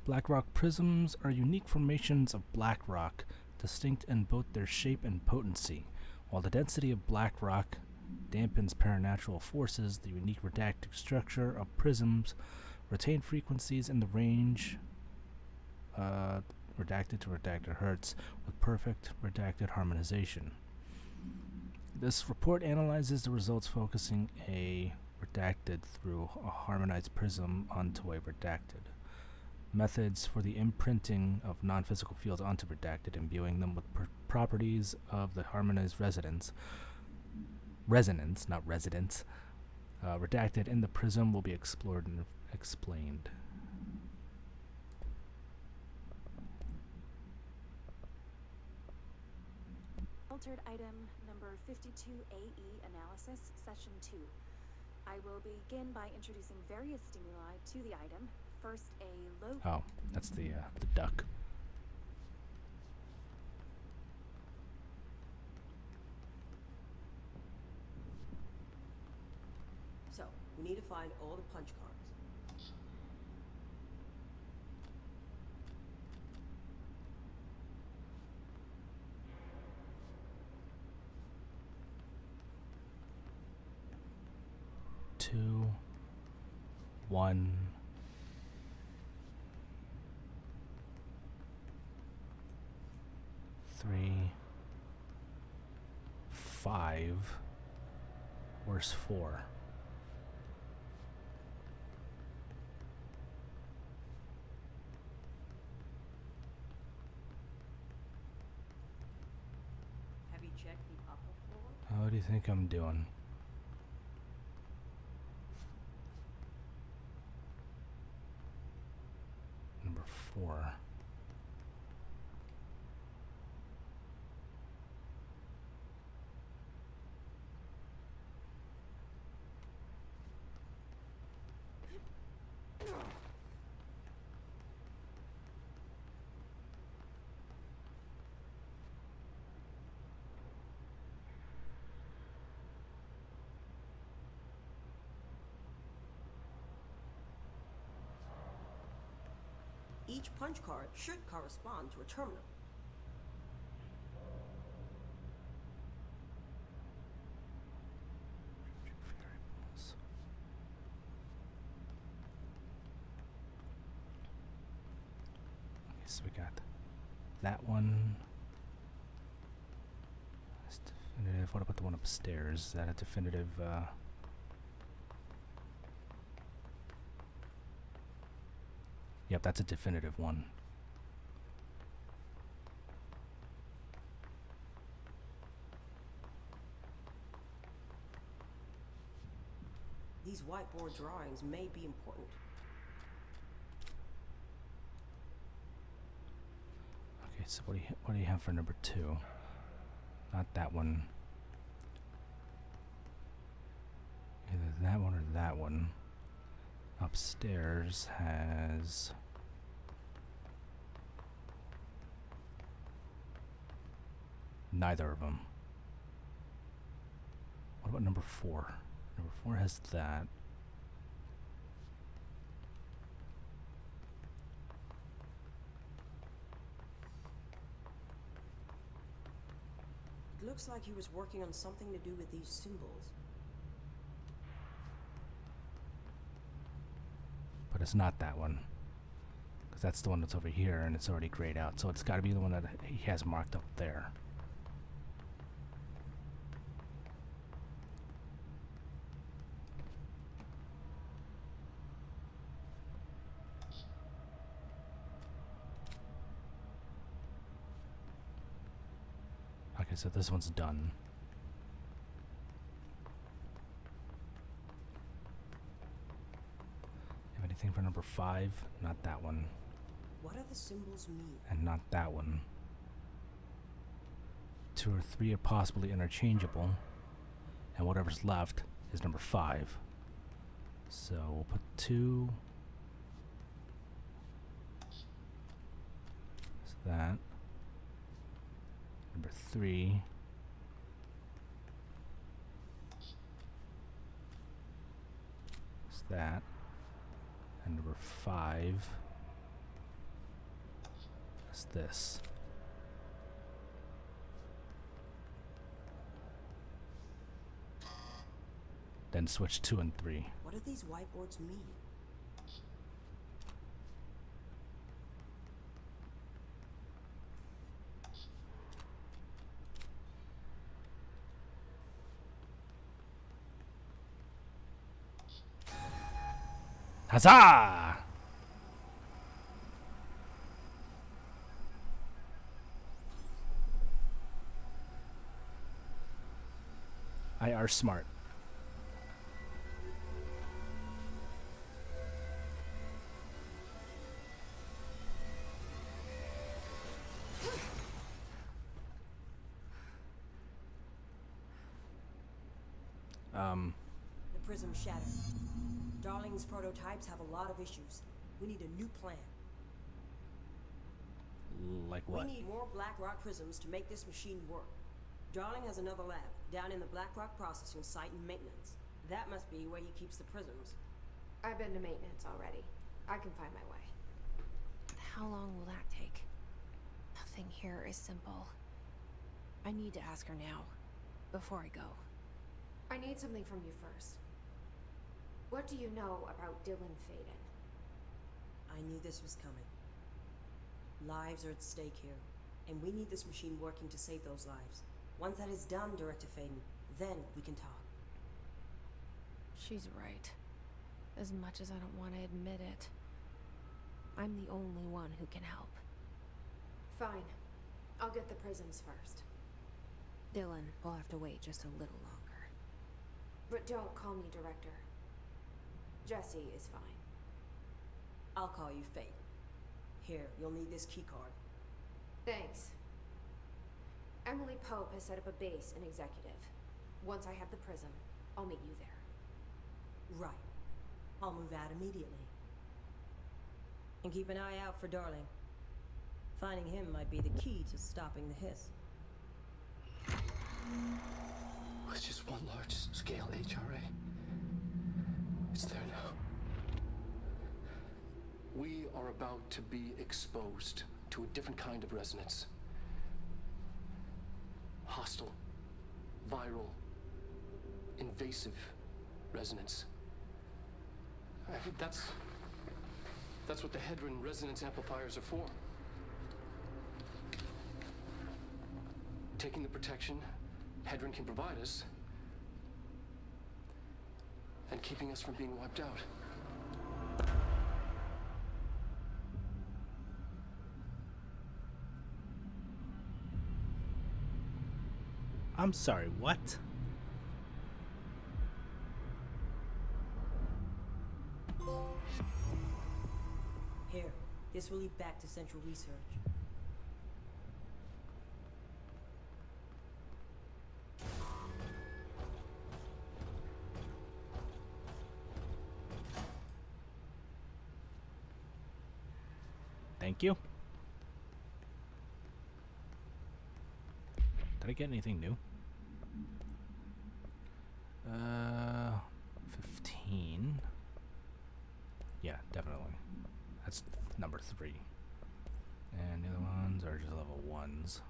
Black rock prisms are unique formations of black rock, distinct in both their shape and potency. While the density of black rock dampens paranatural forces, the unique redacted structure of prisms retain frequencies in the range redacted to redacted hertz with perfect redacted harmonization. This report analyzes the results focusing a redacted through a harmonized prism onto a redacted. Methods for the imprinting of non-physical fields onto redacted, imbuing them with properties of the harmonized resonance, not residence, redacted in the prism will be explored and explained. Altered item number 52AE analysis, session 2. I will begin by introducing various stimuli to the item. First, a low... Oh, that's the duck. So, we need to find all the punch cards. Two, one, three, 5. Where's 4? Have you checked the upper floor? How do you think I'm doing? Number 4. each punch card should correspond to a terminal. Okay, so we got that one. That's definitive. What about the one upstairs? Is that a definitive? Yep, that's a definitive one. These whiteboard drawings may be important. Okay, so what do you have for number 2? Not that one. Either that one or that one. Upstairs has neither of them. What about number 4? Number 4 has that. It looks like he was working on something to do with these symbols. But it's not that one. Because that's the one that's over here and it's already grayed out. So it's got to be the one that he has marked up there. Okay, so this one's done. Anything for number 5? Not that one. What do the symbols mean? And not that one. 2 or 3 are possibly interchangeable. And whatever's left is number 5. So we'll put 2. So that. Number 3. Is that. And number 5 is this. Then switch 2 and 3. What do these whiteboards mean? Huzzah! I are smart. The prism shattered. Darling's prototypes have a lot of issues. We need a new plan. Like what? We need more Blackrock prisms to make this machine work. Darling has another lab, down in the Blackrock processing site in maintenance. That must be where he keeps the prisms. I've been to maintenance already. I can find my way. How long will that take? Nothing here is simple. I need to ask her now, before I go. I need something from you first. What do you know about Dylan Faden? I knew this was coming. Lives are at stake here, and we need this machine working to save those lives. Once that is done, Director Faden, then we can talk. She's right. As much as I don't want to admit it. I'm the only one who can help. Fine. I'll get the prisms first. Dylan will have to wait just a little longer. But don't call me Director. Jesse is fine. I'll call you Fate. Here, you'll need this keycard. Thanks. Emily Pope has set up a base in Executive. Once I have the prism, I'll meet you there. Right. I'll move out immediately. And keep an eye out for Darling. Finding him might be the key to stopping the hiss. It's just one large-scale HRA. It's there now. We are about to be exposed to a different kind of resonance. Hostile, viral, invasive resonance. I think that's what the Hedron resonance amplifiers are for. Taking the protection Hedron can provide us, and keeping us from being wiped out. I'm sorry, what? Here, this will lead back to Central Research. Thank you. Did I get anything new? 15. Yeah, definitely. That's number 3. And the other ones are just level 1s.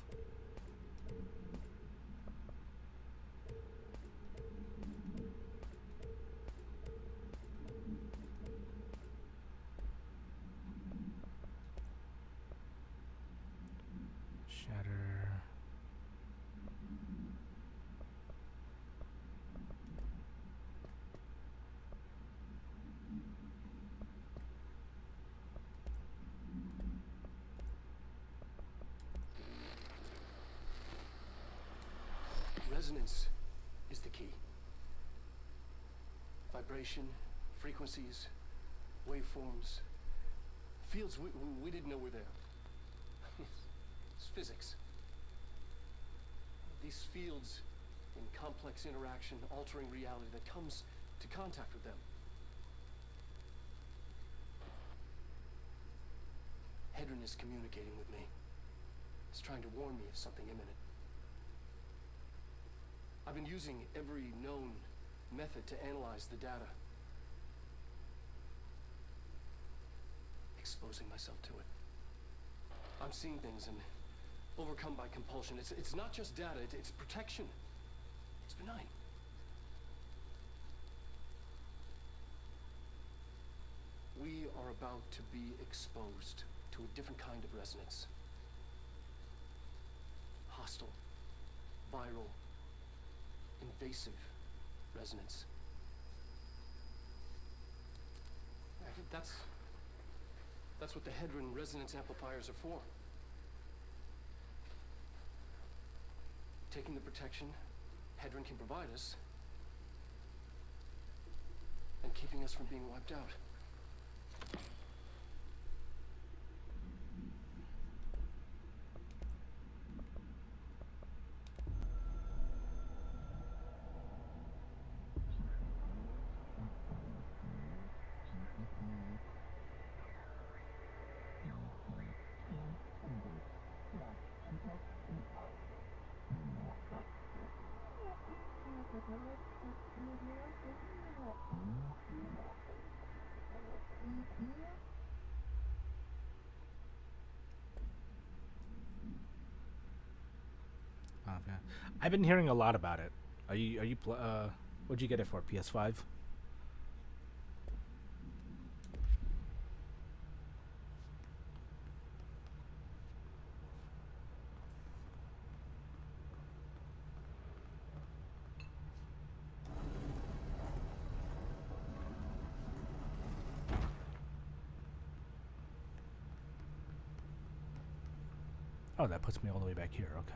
Shatter. Resonance is the key. Vibration, frequencies, waveforms, fields we didn't know were there. It's physics. These fields in complex interaction, altering reality that comes to contact with them. Hedron is communicating with me. It's trying to warn me of something imminent. I've been using every known method to analyze the data. Exposing myself to it. I'm seeing things and overcome by compulsion. It's not just data, it's protection. It's benign. We are about to be exposed to a different kind of resonance. Hostile, viral, invasive resonance. I think that's what the Hedron resonance amplifiers are for. Taking the protection Hedron can provide us, and keeping us from being wiped out. Okay. I've been hearing a lot about it. What'd you get it for? PS5? Oh, that puts me all the way back here. Okay.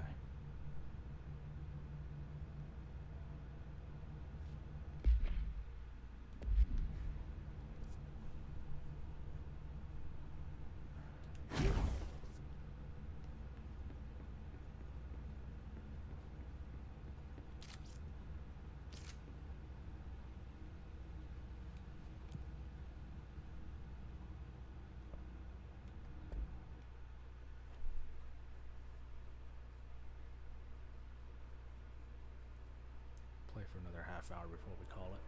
Play for another half hour before we call it.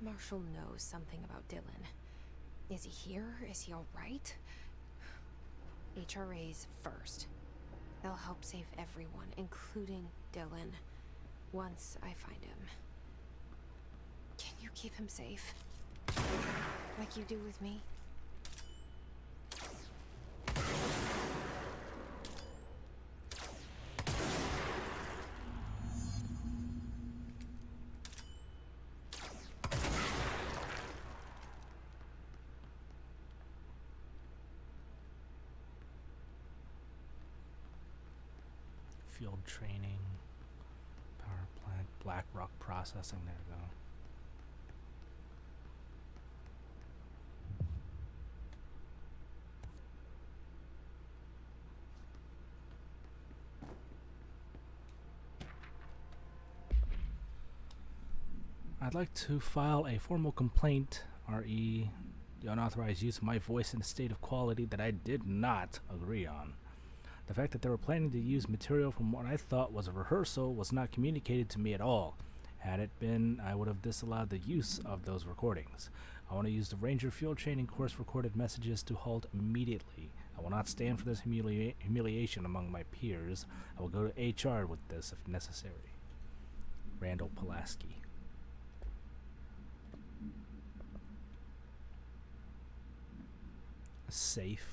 Marshall knows something about Dylan. Is he here? Is he alright? HRAs first. They'll help save everyone, including Dylan, once I find him. Can you keep him safe? Like you do with me? Field training, power plant, black rock processing. There we go. I'd like to file a formal complaint, RE, the unauthorized use of my voice in a state of quality that I did not agree on. The fact that they were planning to use material from what I thought was a rehearsal was not communicated to me at all. Had it been, I would have disallowed the use of those recordings. I want to use the Ranger Field Training course recorded messages to halt immediately. I will not stand for this humiliation among my peers. I will go to HR with this if necessary. Randall Pulaski. Safe.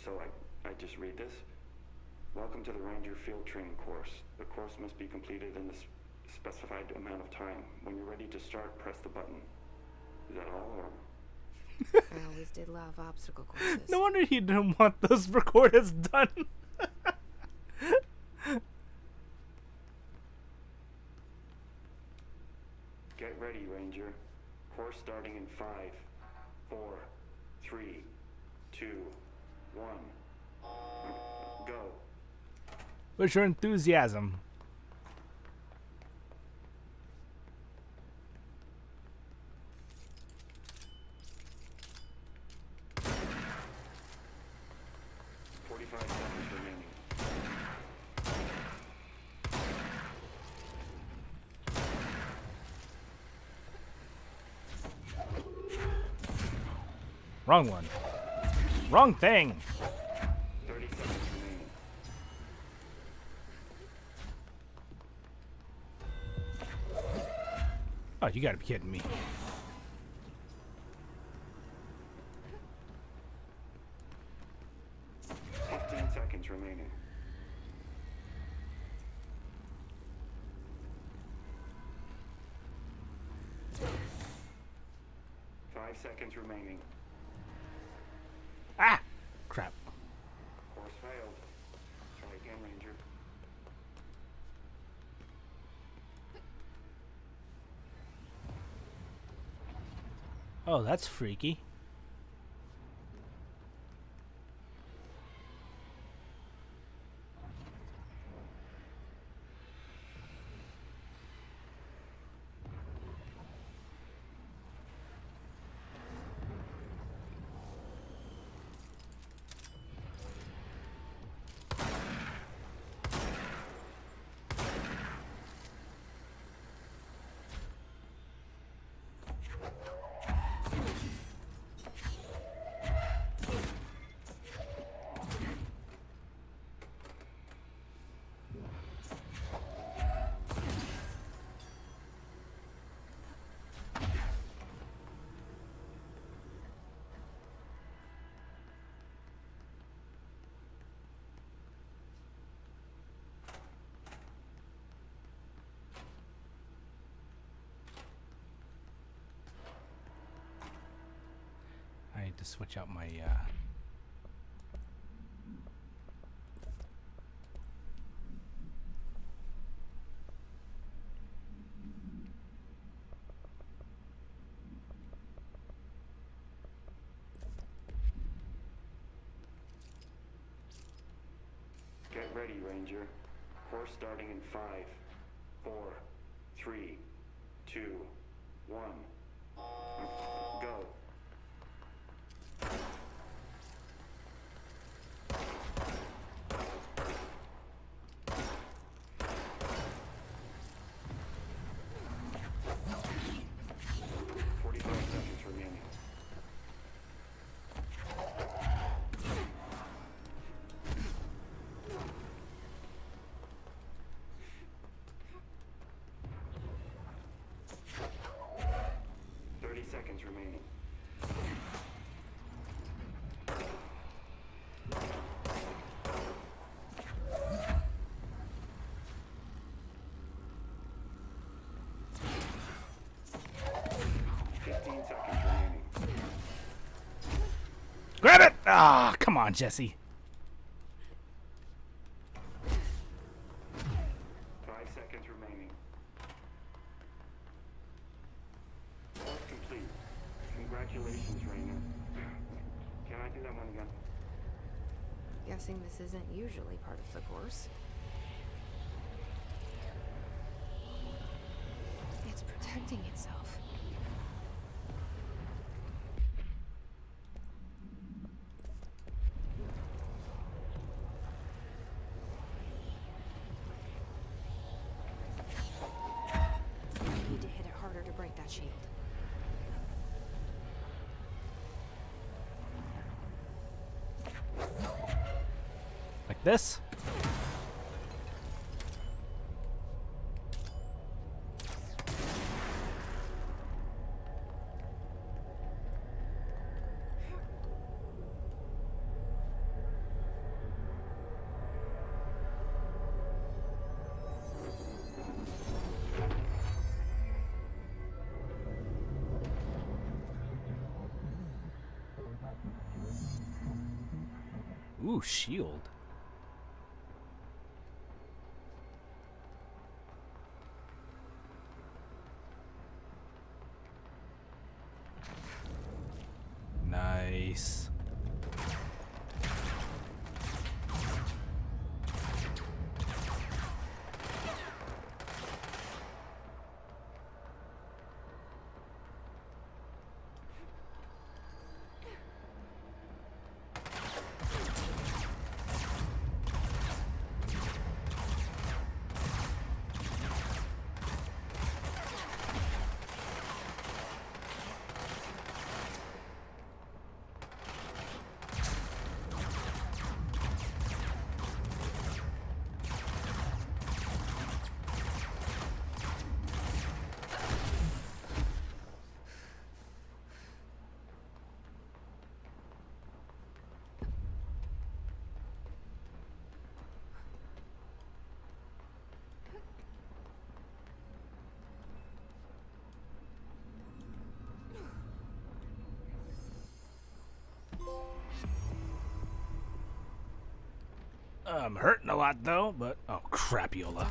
So I just read this. Welcome to the Ranger Field Training course. The course must be completed in the specified amount of time. When you're ready to start, press the button. Is that all, or? I always did love obstacle courses. No wonder he didn't want those recordings done. Get ready, Ranger. Course starting in 5, 4, 3, 2, 1. Go. Where's your enthusiasm? Wrong one. Wrong thing. 30 seconds remaining. Oh, you gotta be kidding me. Seconds remaining. Five seconds remaining. Ah! Crap. Course failed. Try again, Ranger. Oh, that's freaky. I need to switch out my Get ready, Ranger. Course Course starting in 5, 4, 3, 2, 1. Go. Remaining. 30 seconds remaining. Grab it! Ah, come on, Jesse. 5 seconds remaining. Course complete. Congratulations, Raina. Can I do that one again? Guessing this isn't usually part of the course. It's protecting itself. I need to hit it harder to break that shield. Like this? Ooh, shield. Nice. I'm hurting a lot though, but oh crapiola.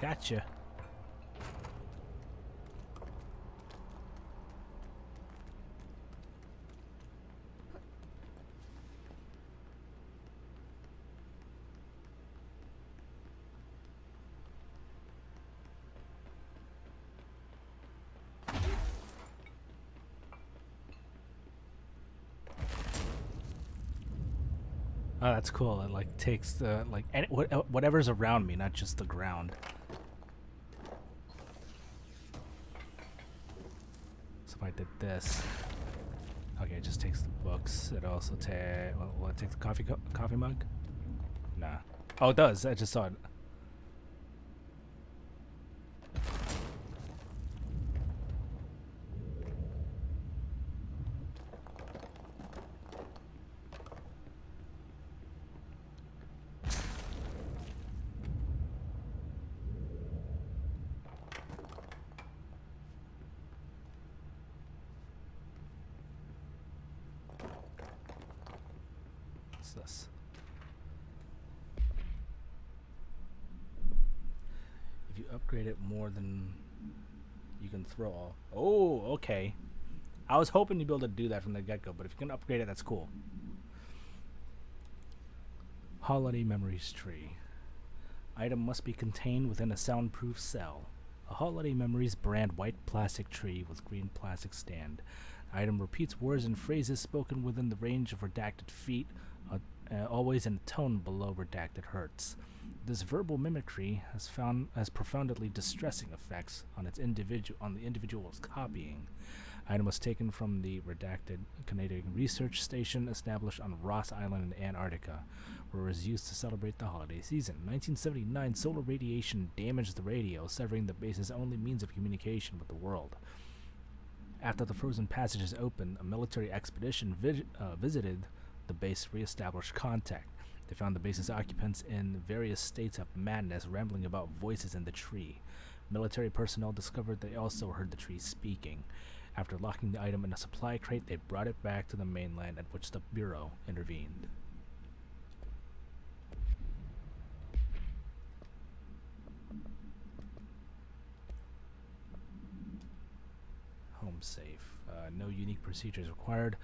Gotcha. Oh, that's cool. It like takes the like whatever's around me, not just the ground. So if I did this, okay, it just takes the books. It also will it take the coffee mug? Nah. Oh, it does. I just saw it. What's this? If you upgrade it more than you can throw all. Oh, okay. I was hoping you'd be able to do that from the get-go, but if you can upgrade it, that's cool. Holiday Memories Tree. Item must be contained within a soundproof cell. A Holiday Memories brand white plastic tree with green plastic stand. The item repeats words and phrases spoken within the range of redacted feet, always in a tone below redacted hertz. This verbal mimicry has profoundly distressing effects on the individual's copying. Item was taken from the redacted Canadian research station established on Ross Island in Antarctica, where it was used to celebrate the holiday season. 1979, solar radiation damaged the radio, severing the base's only means of communication with the world. After the frozen passages opened, a military expedition visited the base to re-establish contact. They found the base's occupants in various states of madness, rambling about voices in the tree. Military personnel discovered they also heard the tree speaking. After locking the item in a supply crate, they brought it back to the mainland, at which the Bureau intervened. Home safe. No unique procedures required.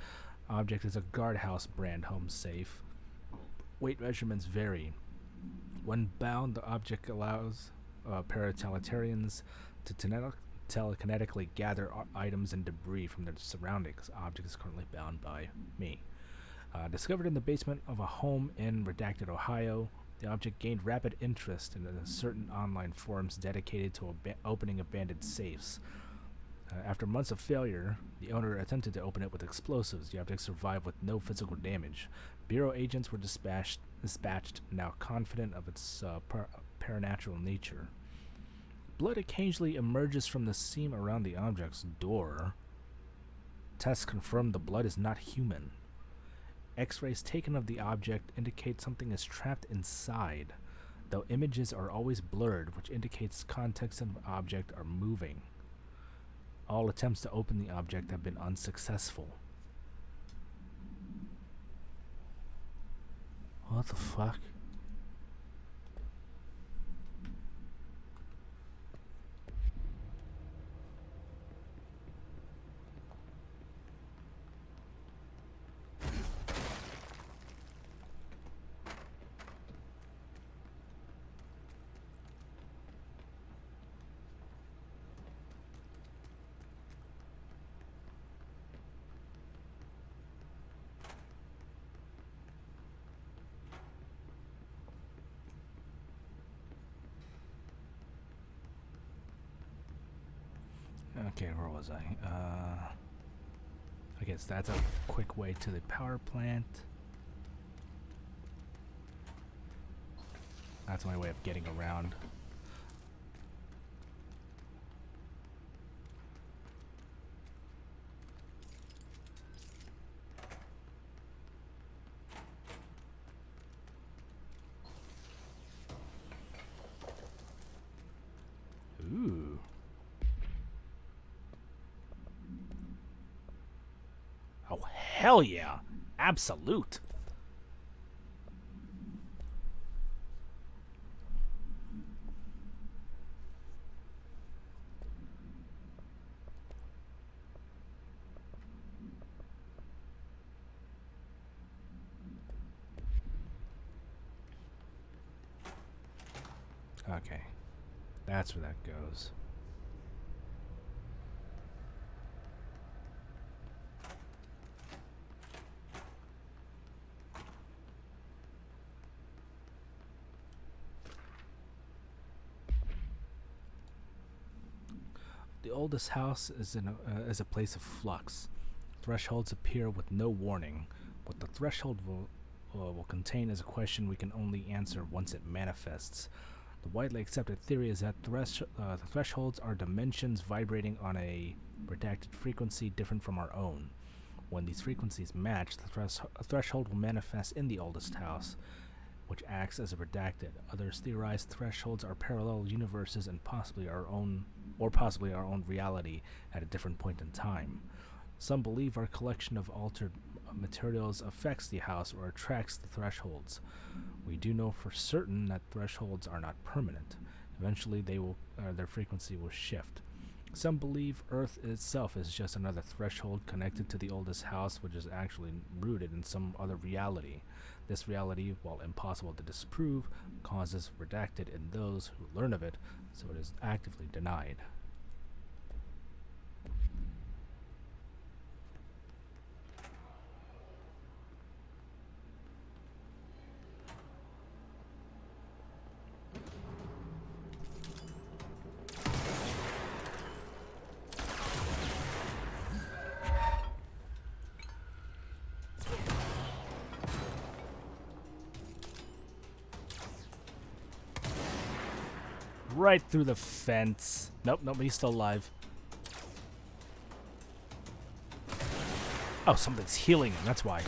Object is a guardhouse brand home safe. Weight measurements vary. When bound, the object allows paratalitarians to telekinetically gather items and debris from their surroundings. Object is currently bound by me. Discovered in the basement of a home in redacted Ohio, the object gained rapid interest in certain online forums dedicated to opening abandoned safes. After months of failure, the owner attempted to open it with explosives. The object survived with no physical damage. Bureau agents were dispatched now confident of its paranatural nature. Blood occasionally emerges from the seam around the object's door. Tests confirm the blood is not human. X-rays taken of the object indicate something is trapped inside, though images are always blurred, which indicates context of the object are moving. All attempts to open the object have been unsuccessful. What the fuck? Okay, where was I? Okay, so that's a quick way to the power plant. That's my way of getting around. Ooh. Oh, hell yeah. Absolute. Okay. That's where that goes. The oldest house is a place of flux. Thresholds appear with no warning. What the threshold will contain is a question we can only answer once it manifests. The widely accepted theory is that the thresholds are dimensions vibrating on a redacted frequency different from our own. When these frequencies match, a threshold will manifest in the oldest house, which acts as a redacted. Others theorize thresholds are parallel universes and possibly our own reality at a different point in time. Some believe our collection of altered materials affects the house or attracts the thresholds. We do know for certain that thresholds are not permanent. Eventually, their frequency will shift. Some believe Earth itself is just another threshold connected to the oldest house, which is actually rooted in some other reality. This reality, while impossible to disprove, causes redacted in those who learn of it, so it is actively denied. Right through the fence. Nope, he's still alive. Oh, something's healing him, that's why.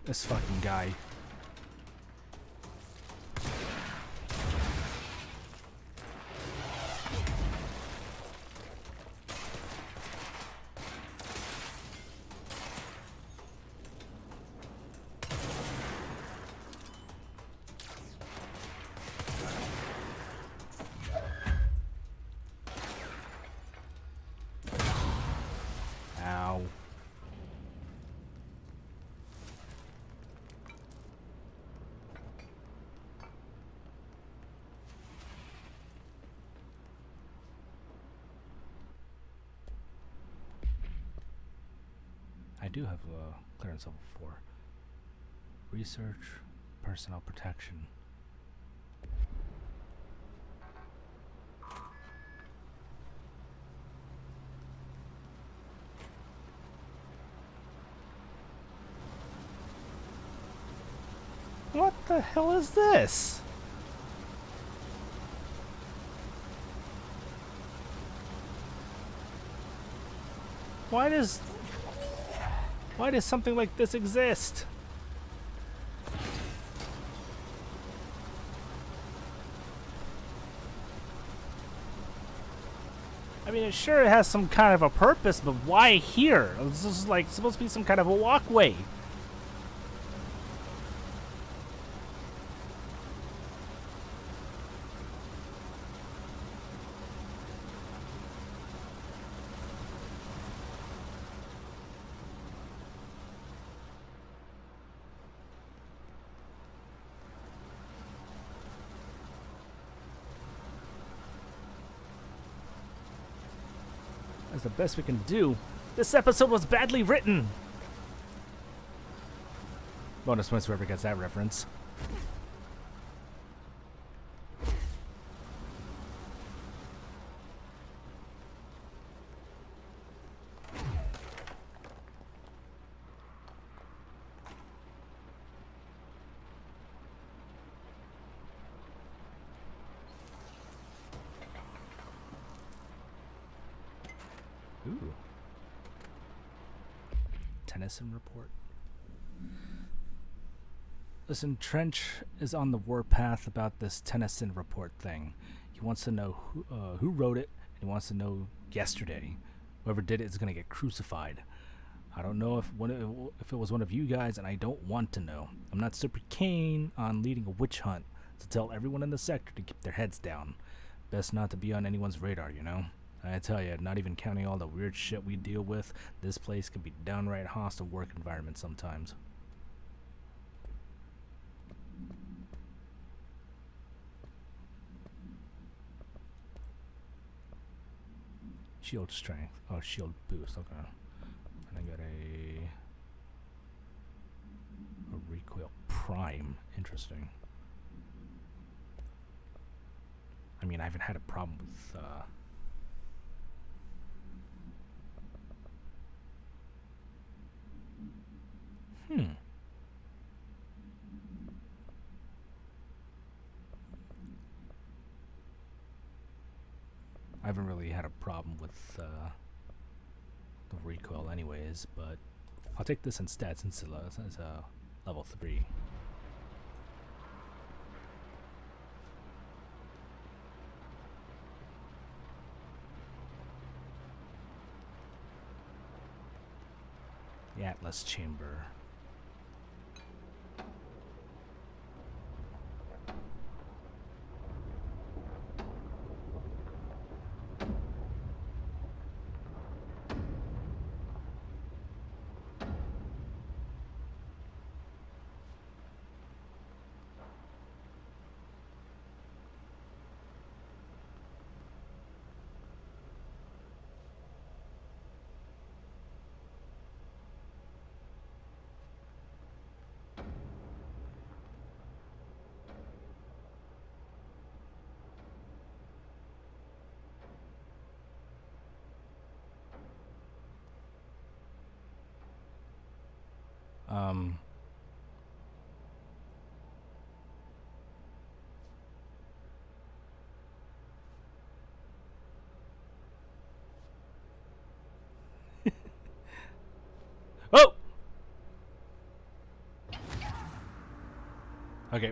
This fucking guy. Ow. I do have a clearance level 4. Research, personnel protection. What the hell is this? Why does something like this exist? I mean, it sure has some kind of a purpose, but why here? This is like supposed to be some kind of a walkway. That's the best we can do. This episode was badly written. Bonus points whoever gets that reference. Ooh. Tennyson report. Listen, Trench is on the warpath about this Tennyson report thing. He wants to know who wrote it, and he wants to know yesterday. Whoever did it is going to get crucified. I don't know if it was one of you guys, and I don't want to know. I'm not super keen on leading a witch hunt, so tell everyone in the sector to keep their heads down. Best not to be on anyone's radar, you know? I tell you, not even counting all the weird shit we deal with, this place can be downright hostile work environment sometimes. Shield strength. Oh, shield boost. Okay. And I got a recoil prime. Interesting. I mean, I haven't had a problem with I haven't really had a problem with the recoil anyways, but I'll take this instead since it's level 3. Atlas chamber. Oh! Okay.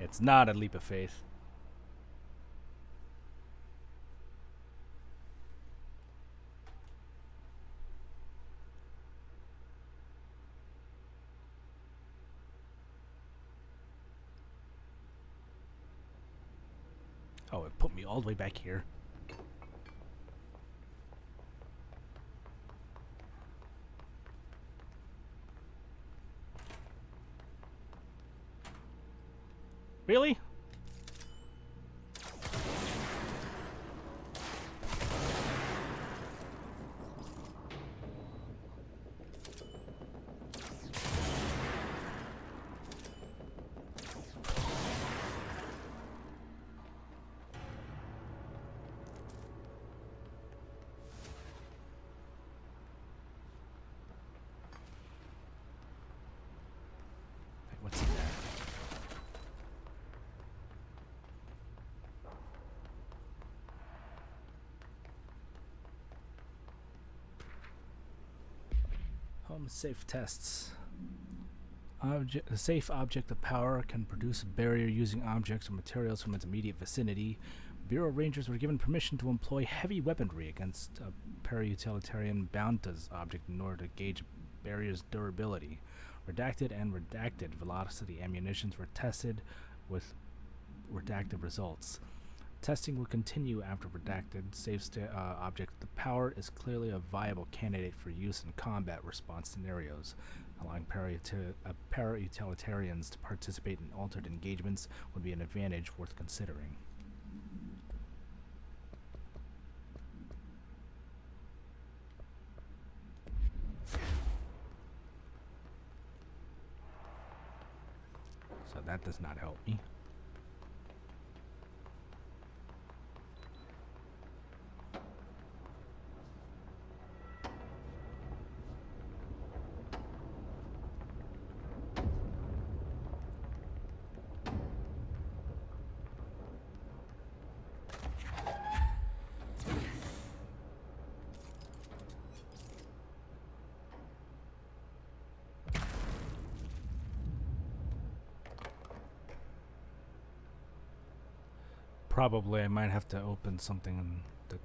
It's not a leap of faith. Oh, it put me all the way back here. Really? What's in there? Home safe tests. A safe object of power can produce a barrier using objects or materials from its immediate vicinity. Bureau Rangers were given permission to employ heavy weaponry against a para-utilitarian bound to this object in order to gauge a barrier's durability. Redacted and redacted velocity ammunitions were tested with redacted results. Testing will continue after redacted. Safe object of power is clearly a viable candidate for use in combat response scenarios. Allowing para-utilitarians to participate in altered engagements would be an advantage worth considering. So that does not help me. Probably I might have to open something that...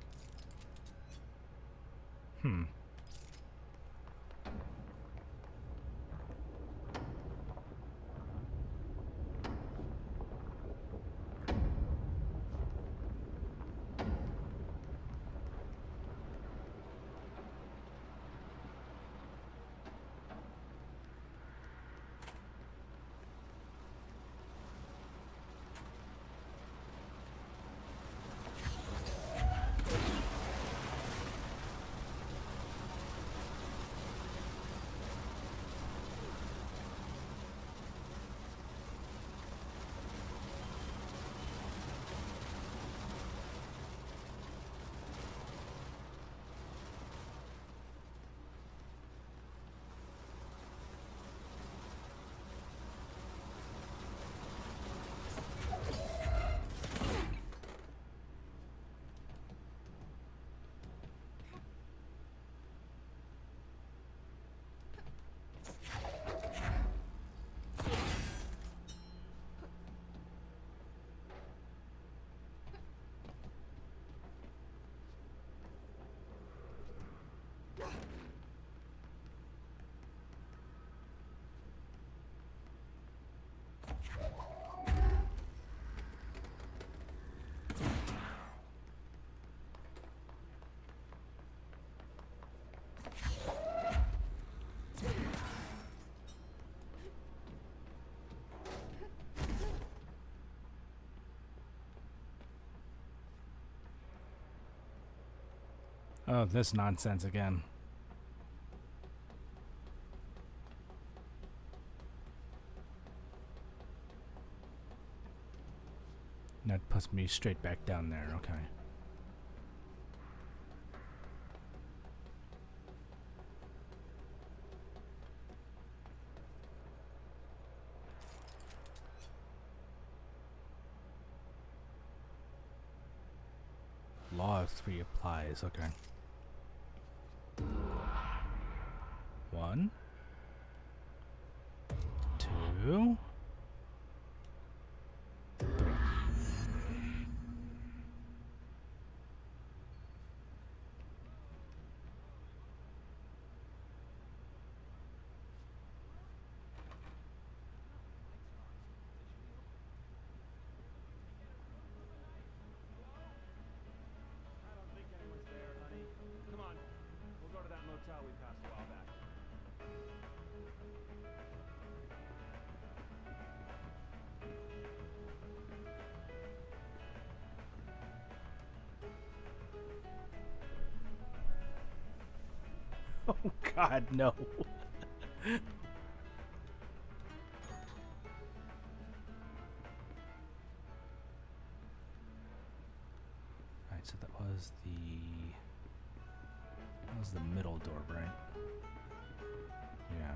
Oh, this nonsense again. That puts me straight back down there, okay. Law of 3 applies, okay. 1, 2, 3. Oh God, no. Alright, so that was the middle door, right? Yeah.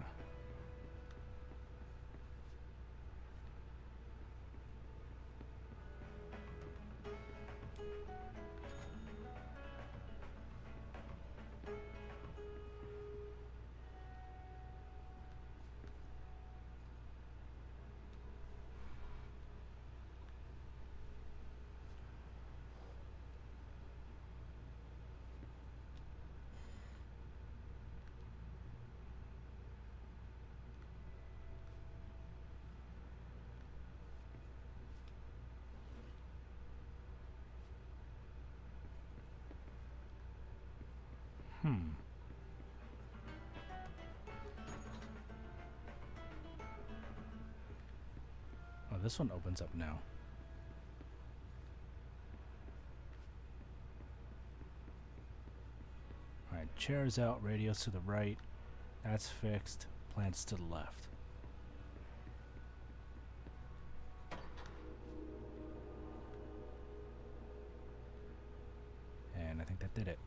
Oh, this one opens up now. Alright, chairs out, radios to the right. That's fixed. Plants to the left. And I think that did it.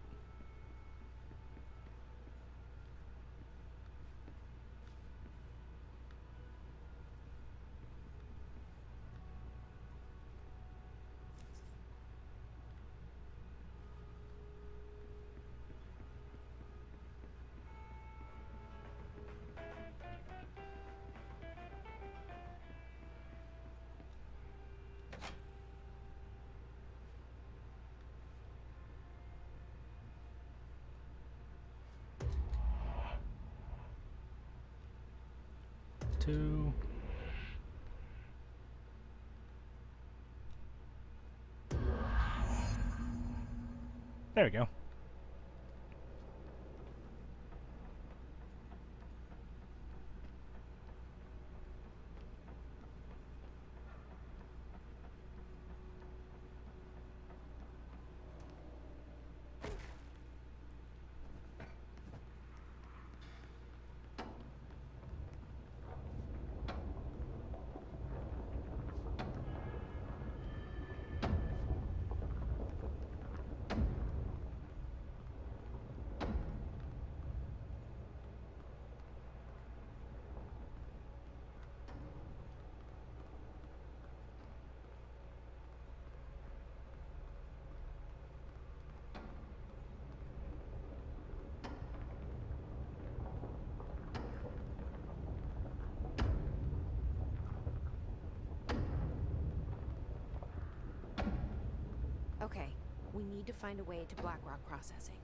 Two. There we go. Okay, we need to find a way to Blackrock processing.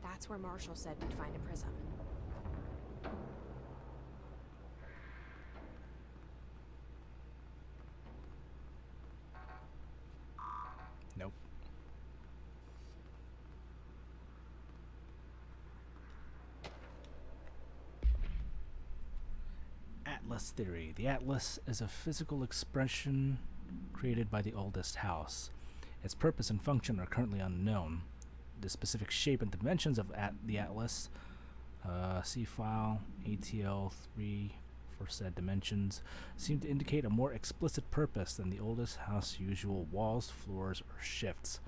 That's where Marshall said we'd find a prism. Nope. Atlas theory. The Atlas is a physical expression created by the oldest house. Its purpose and function are currently unknown. the specific shape and dimensions of the Atlas. C file ATL3 for said dimensions seem to indicate a more explicit purpose than the oldest house usual walls, floors, or shifts.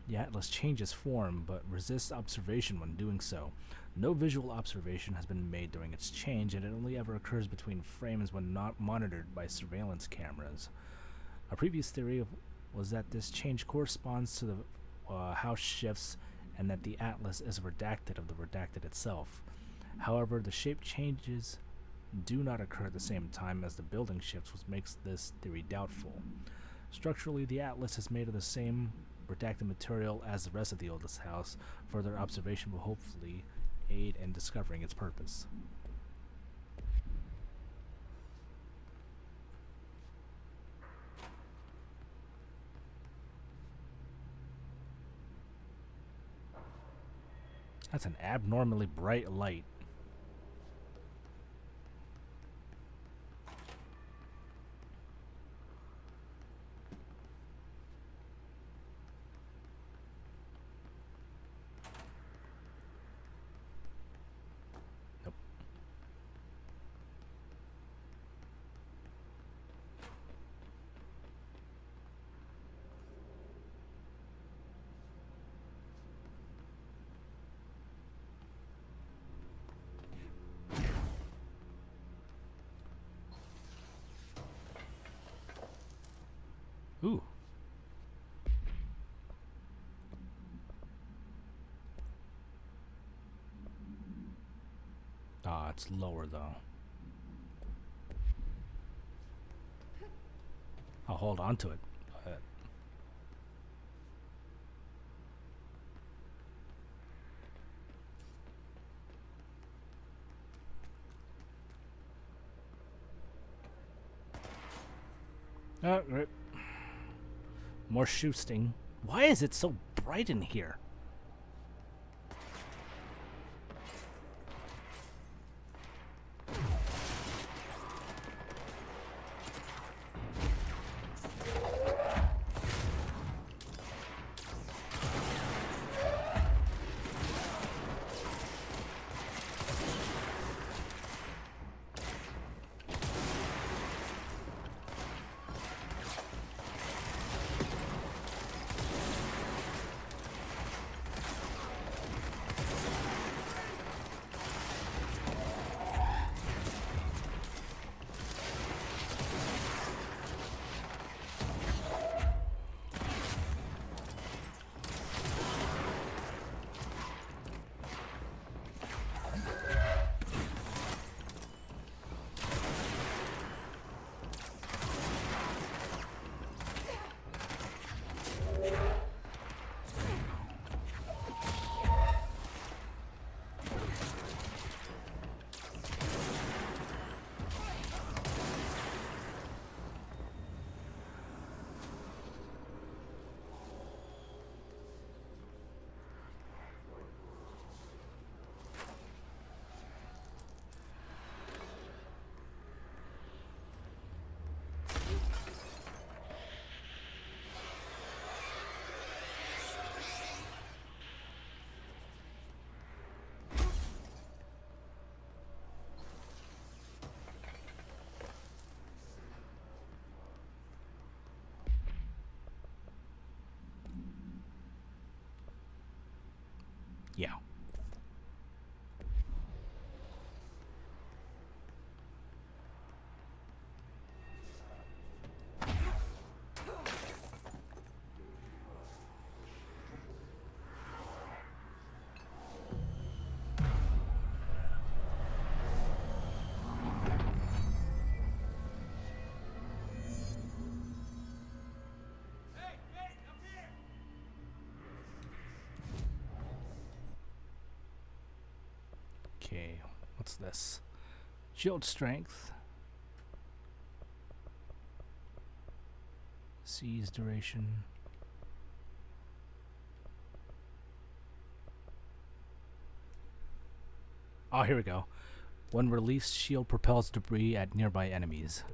The Atlas changes form, but resists observation when doing so. No visual observation has been made during its change, and it only ever occurs between frames when not monitored by surveillance cameras. A previous theory was that this change corresponds to the house shifts and that the Atlas is redacted of the redacted itself. However, the shape changes do not occur at the same time as the building shifts, which makes this theory doubtful. Structurally, the Atlas is made of the same redacted material as the rest of the oldest house. Further observation will hopefully aid in discovering its purpose. That's an abnormally bright light. Nope. Ooh. Ah, it's lower though. I'll hold on to it. Oh, right. More shooting. Why is it so bright in here? Yeah. Okay, what's this? Shield strength. Seize duration. Oh, here we go. When released, shield propels debris at nearby enemies.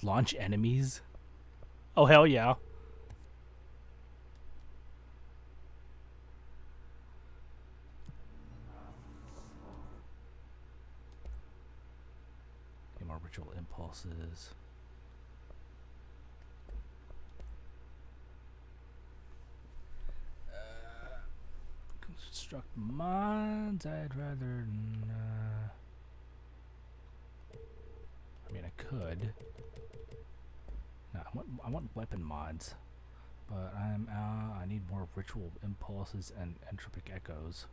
Launch enemies? Oh, hell yeah. Get more ritual impulses. Construct mods. I'd rather. I mean, I could. No, I want weapon mods, but I need more ritual impulses and entropic echoes.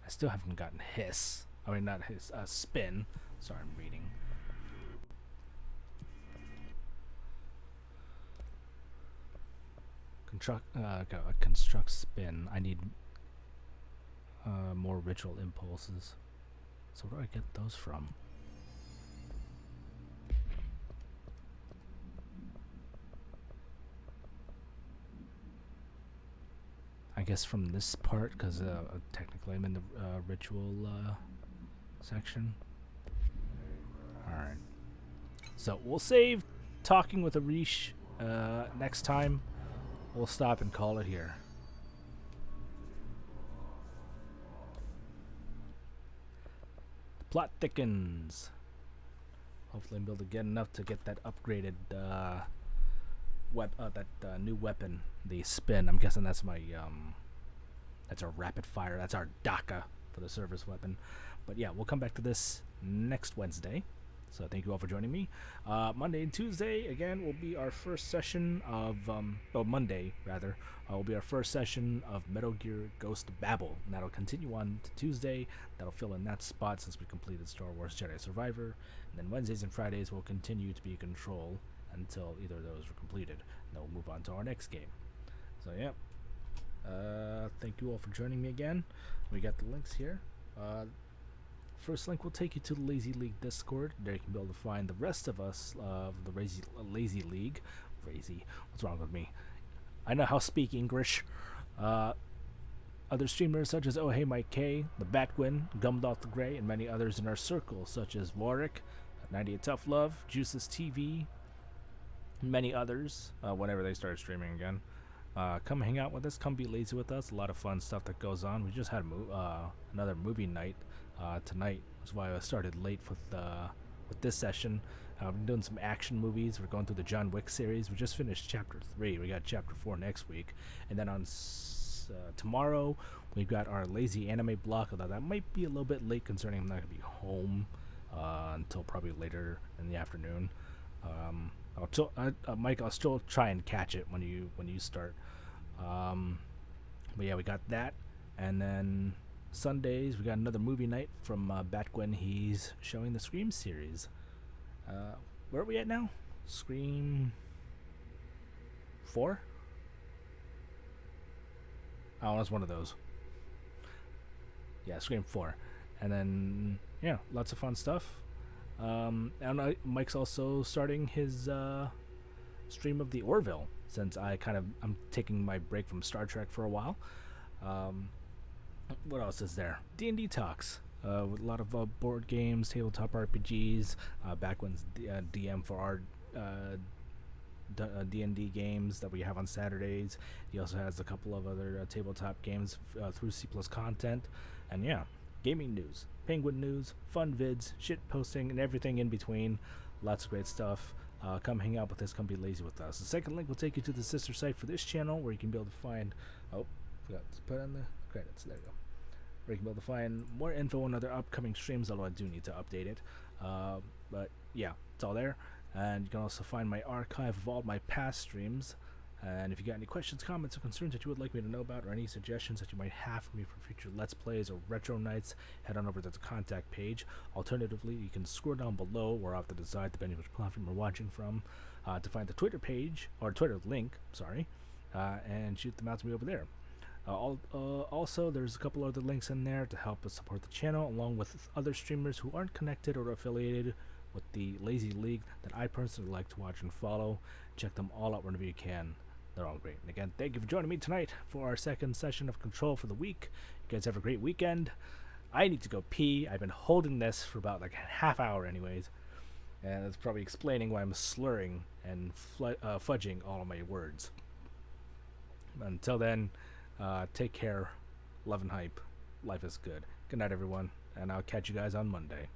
I still haven't gotten hiss. I mean, not hiss. Spin. Sorry, I'm reading. Construct spin. I need more ritual impulses. So where do I get those from? I guess from this part, because technically I'm in the ritual section. Alright. So we'll save talking with Arish next time. We'll stop and call it here. The plot thickens. Hopefully I'm able to get enough to get that upgraded new weapon, the spin. I'm guessing that's my that's our rapid fire. That's our DACA for the service weapon. But yeah, we'll come back to this next Wednesday. So thank you all for joining me. Monday and Tuesday, again, will be our first session of, Monday, rather, will be our first session of Metal Gear Ghost Babel. And that'll continue on to Tuesday. That'll fill in that spot since we completed Star Wars Jedi Survivor. And then Wednesdays and Fridays will continue to be Control until either of those are completed. And then we'll move on to our next game. So, yeah. Thank you all for joining me again. We got the links here. First link will take you to the Lazy League Discord. There you can be able to find the rest of us of the Lazy League. Lazy. What's wrong with me? I know how to speak English. Other streamers such as Oh Hey Mike K, The Batwin, Gumdolph the Grey, and many others in our circle, such as Warwick, 98 Tough Love, Juices TV, and many others. Whenever they start streaming again. Come hang out with us. Come be lazy with us. A lot of fun stuff that goes on. We just had another movie night tonight. That's why I started late with this session. We're doing some action movies. We're going through the John Wick series. We just finished Chapter 3. We got Chapter 4 next week. And then on tomorrow, we've got our lazy anime block. Although that might be a little bit late concerning I'm not going to be home until probably later in the afternoon. Mike, I'll still try and catch it when you start. But yeah, we got that. And then Sundays, we got another movie night from Batgwen. He's showing the Scream series. Where are we at now? Scream 4? Oh, it's one of those. Yeah, Scream 4. And then, yeah, lots of fun stuff. And Mike's also starting his stream of the Orville, since I'm taking my break from Star Trek for a while. What else is there? D&D talks with a lot of board games, tabletop RPGs. Backwin's DM for our D&D games that we have on Saturdays. He also has a couple of other tabletop games through C+ content. And yeah, gaming news, Penguin news, fun vids, shit posting, and everything in between. Lots of great stuff. Come hang out with us. Come be lazy with us. The second link will take you to the sister site for this channel, where you can be able to find... Oh, forgot to put on the credits. There you go. Where you can be able to find more info on other upcoming streams, although I do need to update it. But yeah, it's all there. And you can also find my archive of all my past streams. And if you got any questions, comments, or concerns that you would like me to know about, or any suggestions that you might have for me for future Let's Plays or Retro Nights, head on over to the contact page. Alternatively, you can scroll down below or off to the side, depending on which platform you're watching from, to find the Twitter page, or Twitter link, sorry, and shoot them out to me over there. Also, there's a couple other links in there to help us support the channel, along with other streamers who aren't connected or affiliated with the Lazy League that I personally like to watch and follow. Check them all out whenever you can. They're all great. And again, thank you for joining me tonight for our second session of Control for the week. You guys have a great weekend. I need to go pee. I've been holding this for about like a half hour anyways. And it's probably explaining why I'm slurring and fudging all of my words. Until then, take care. Love and hype. Life is good. Good night, everyone. And I'll catch you guys on Monday.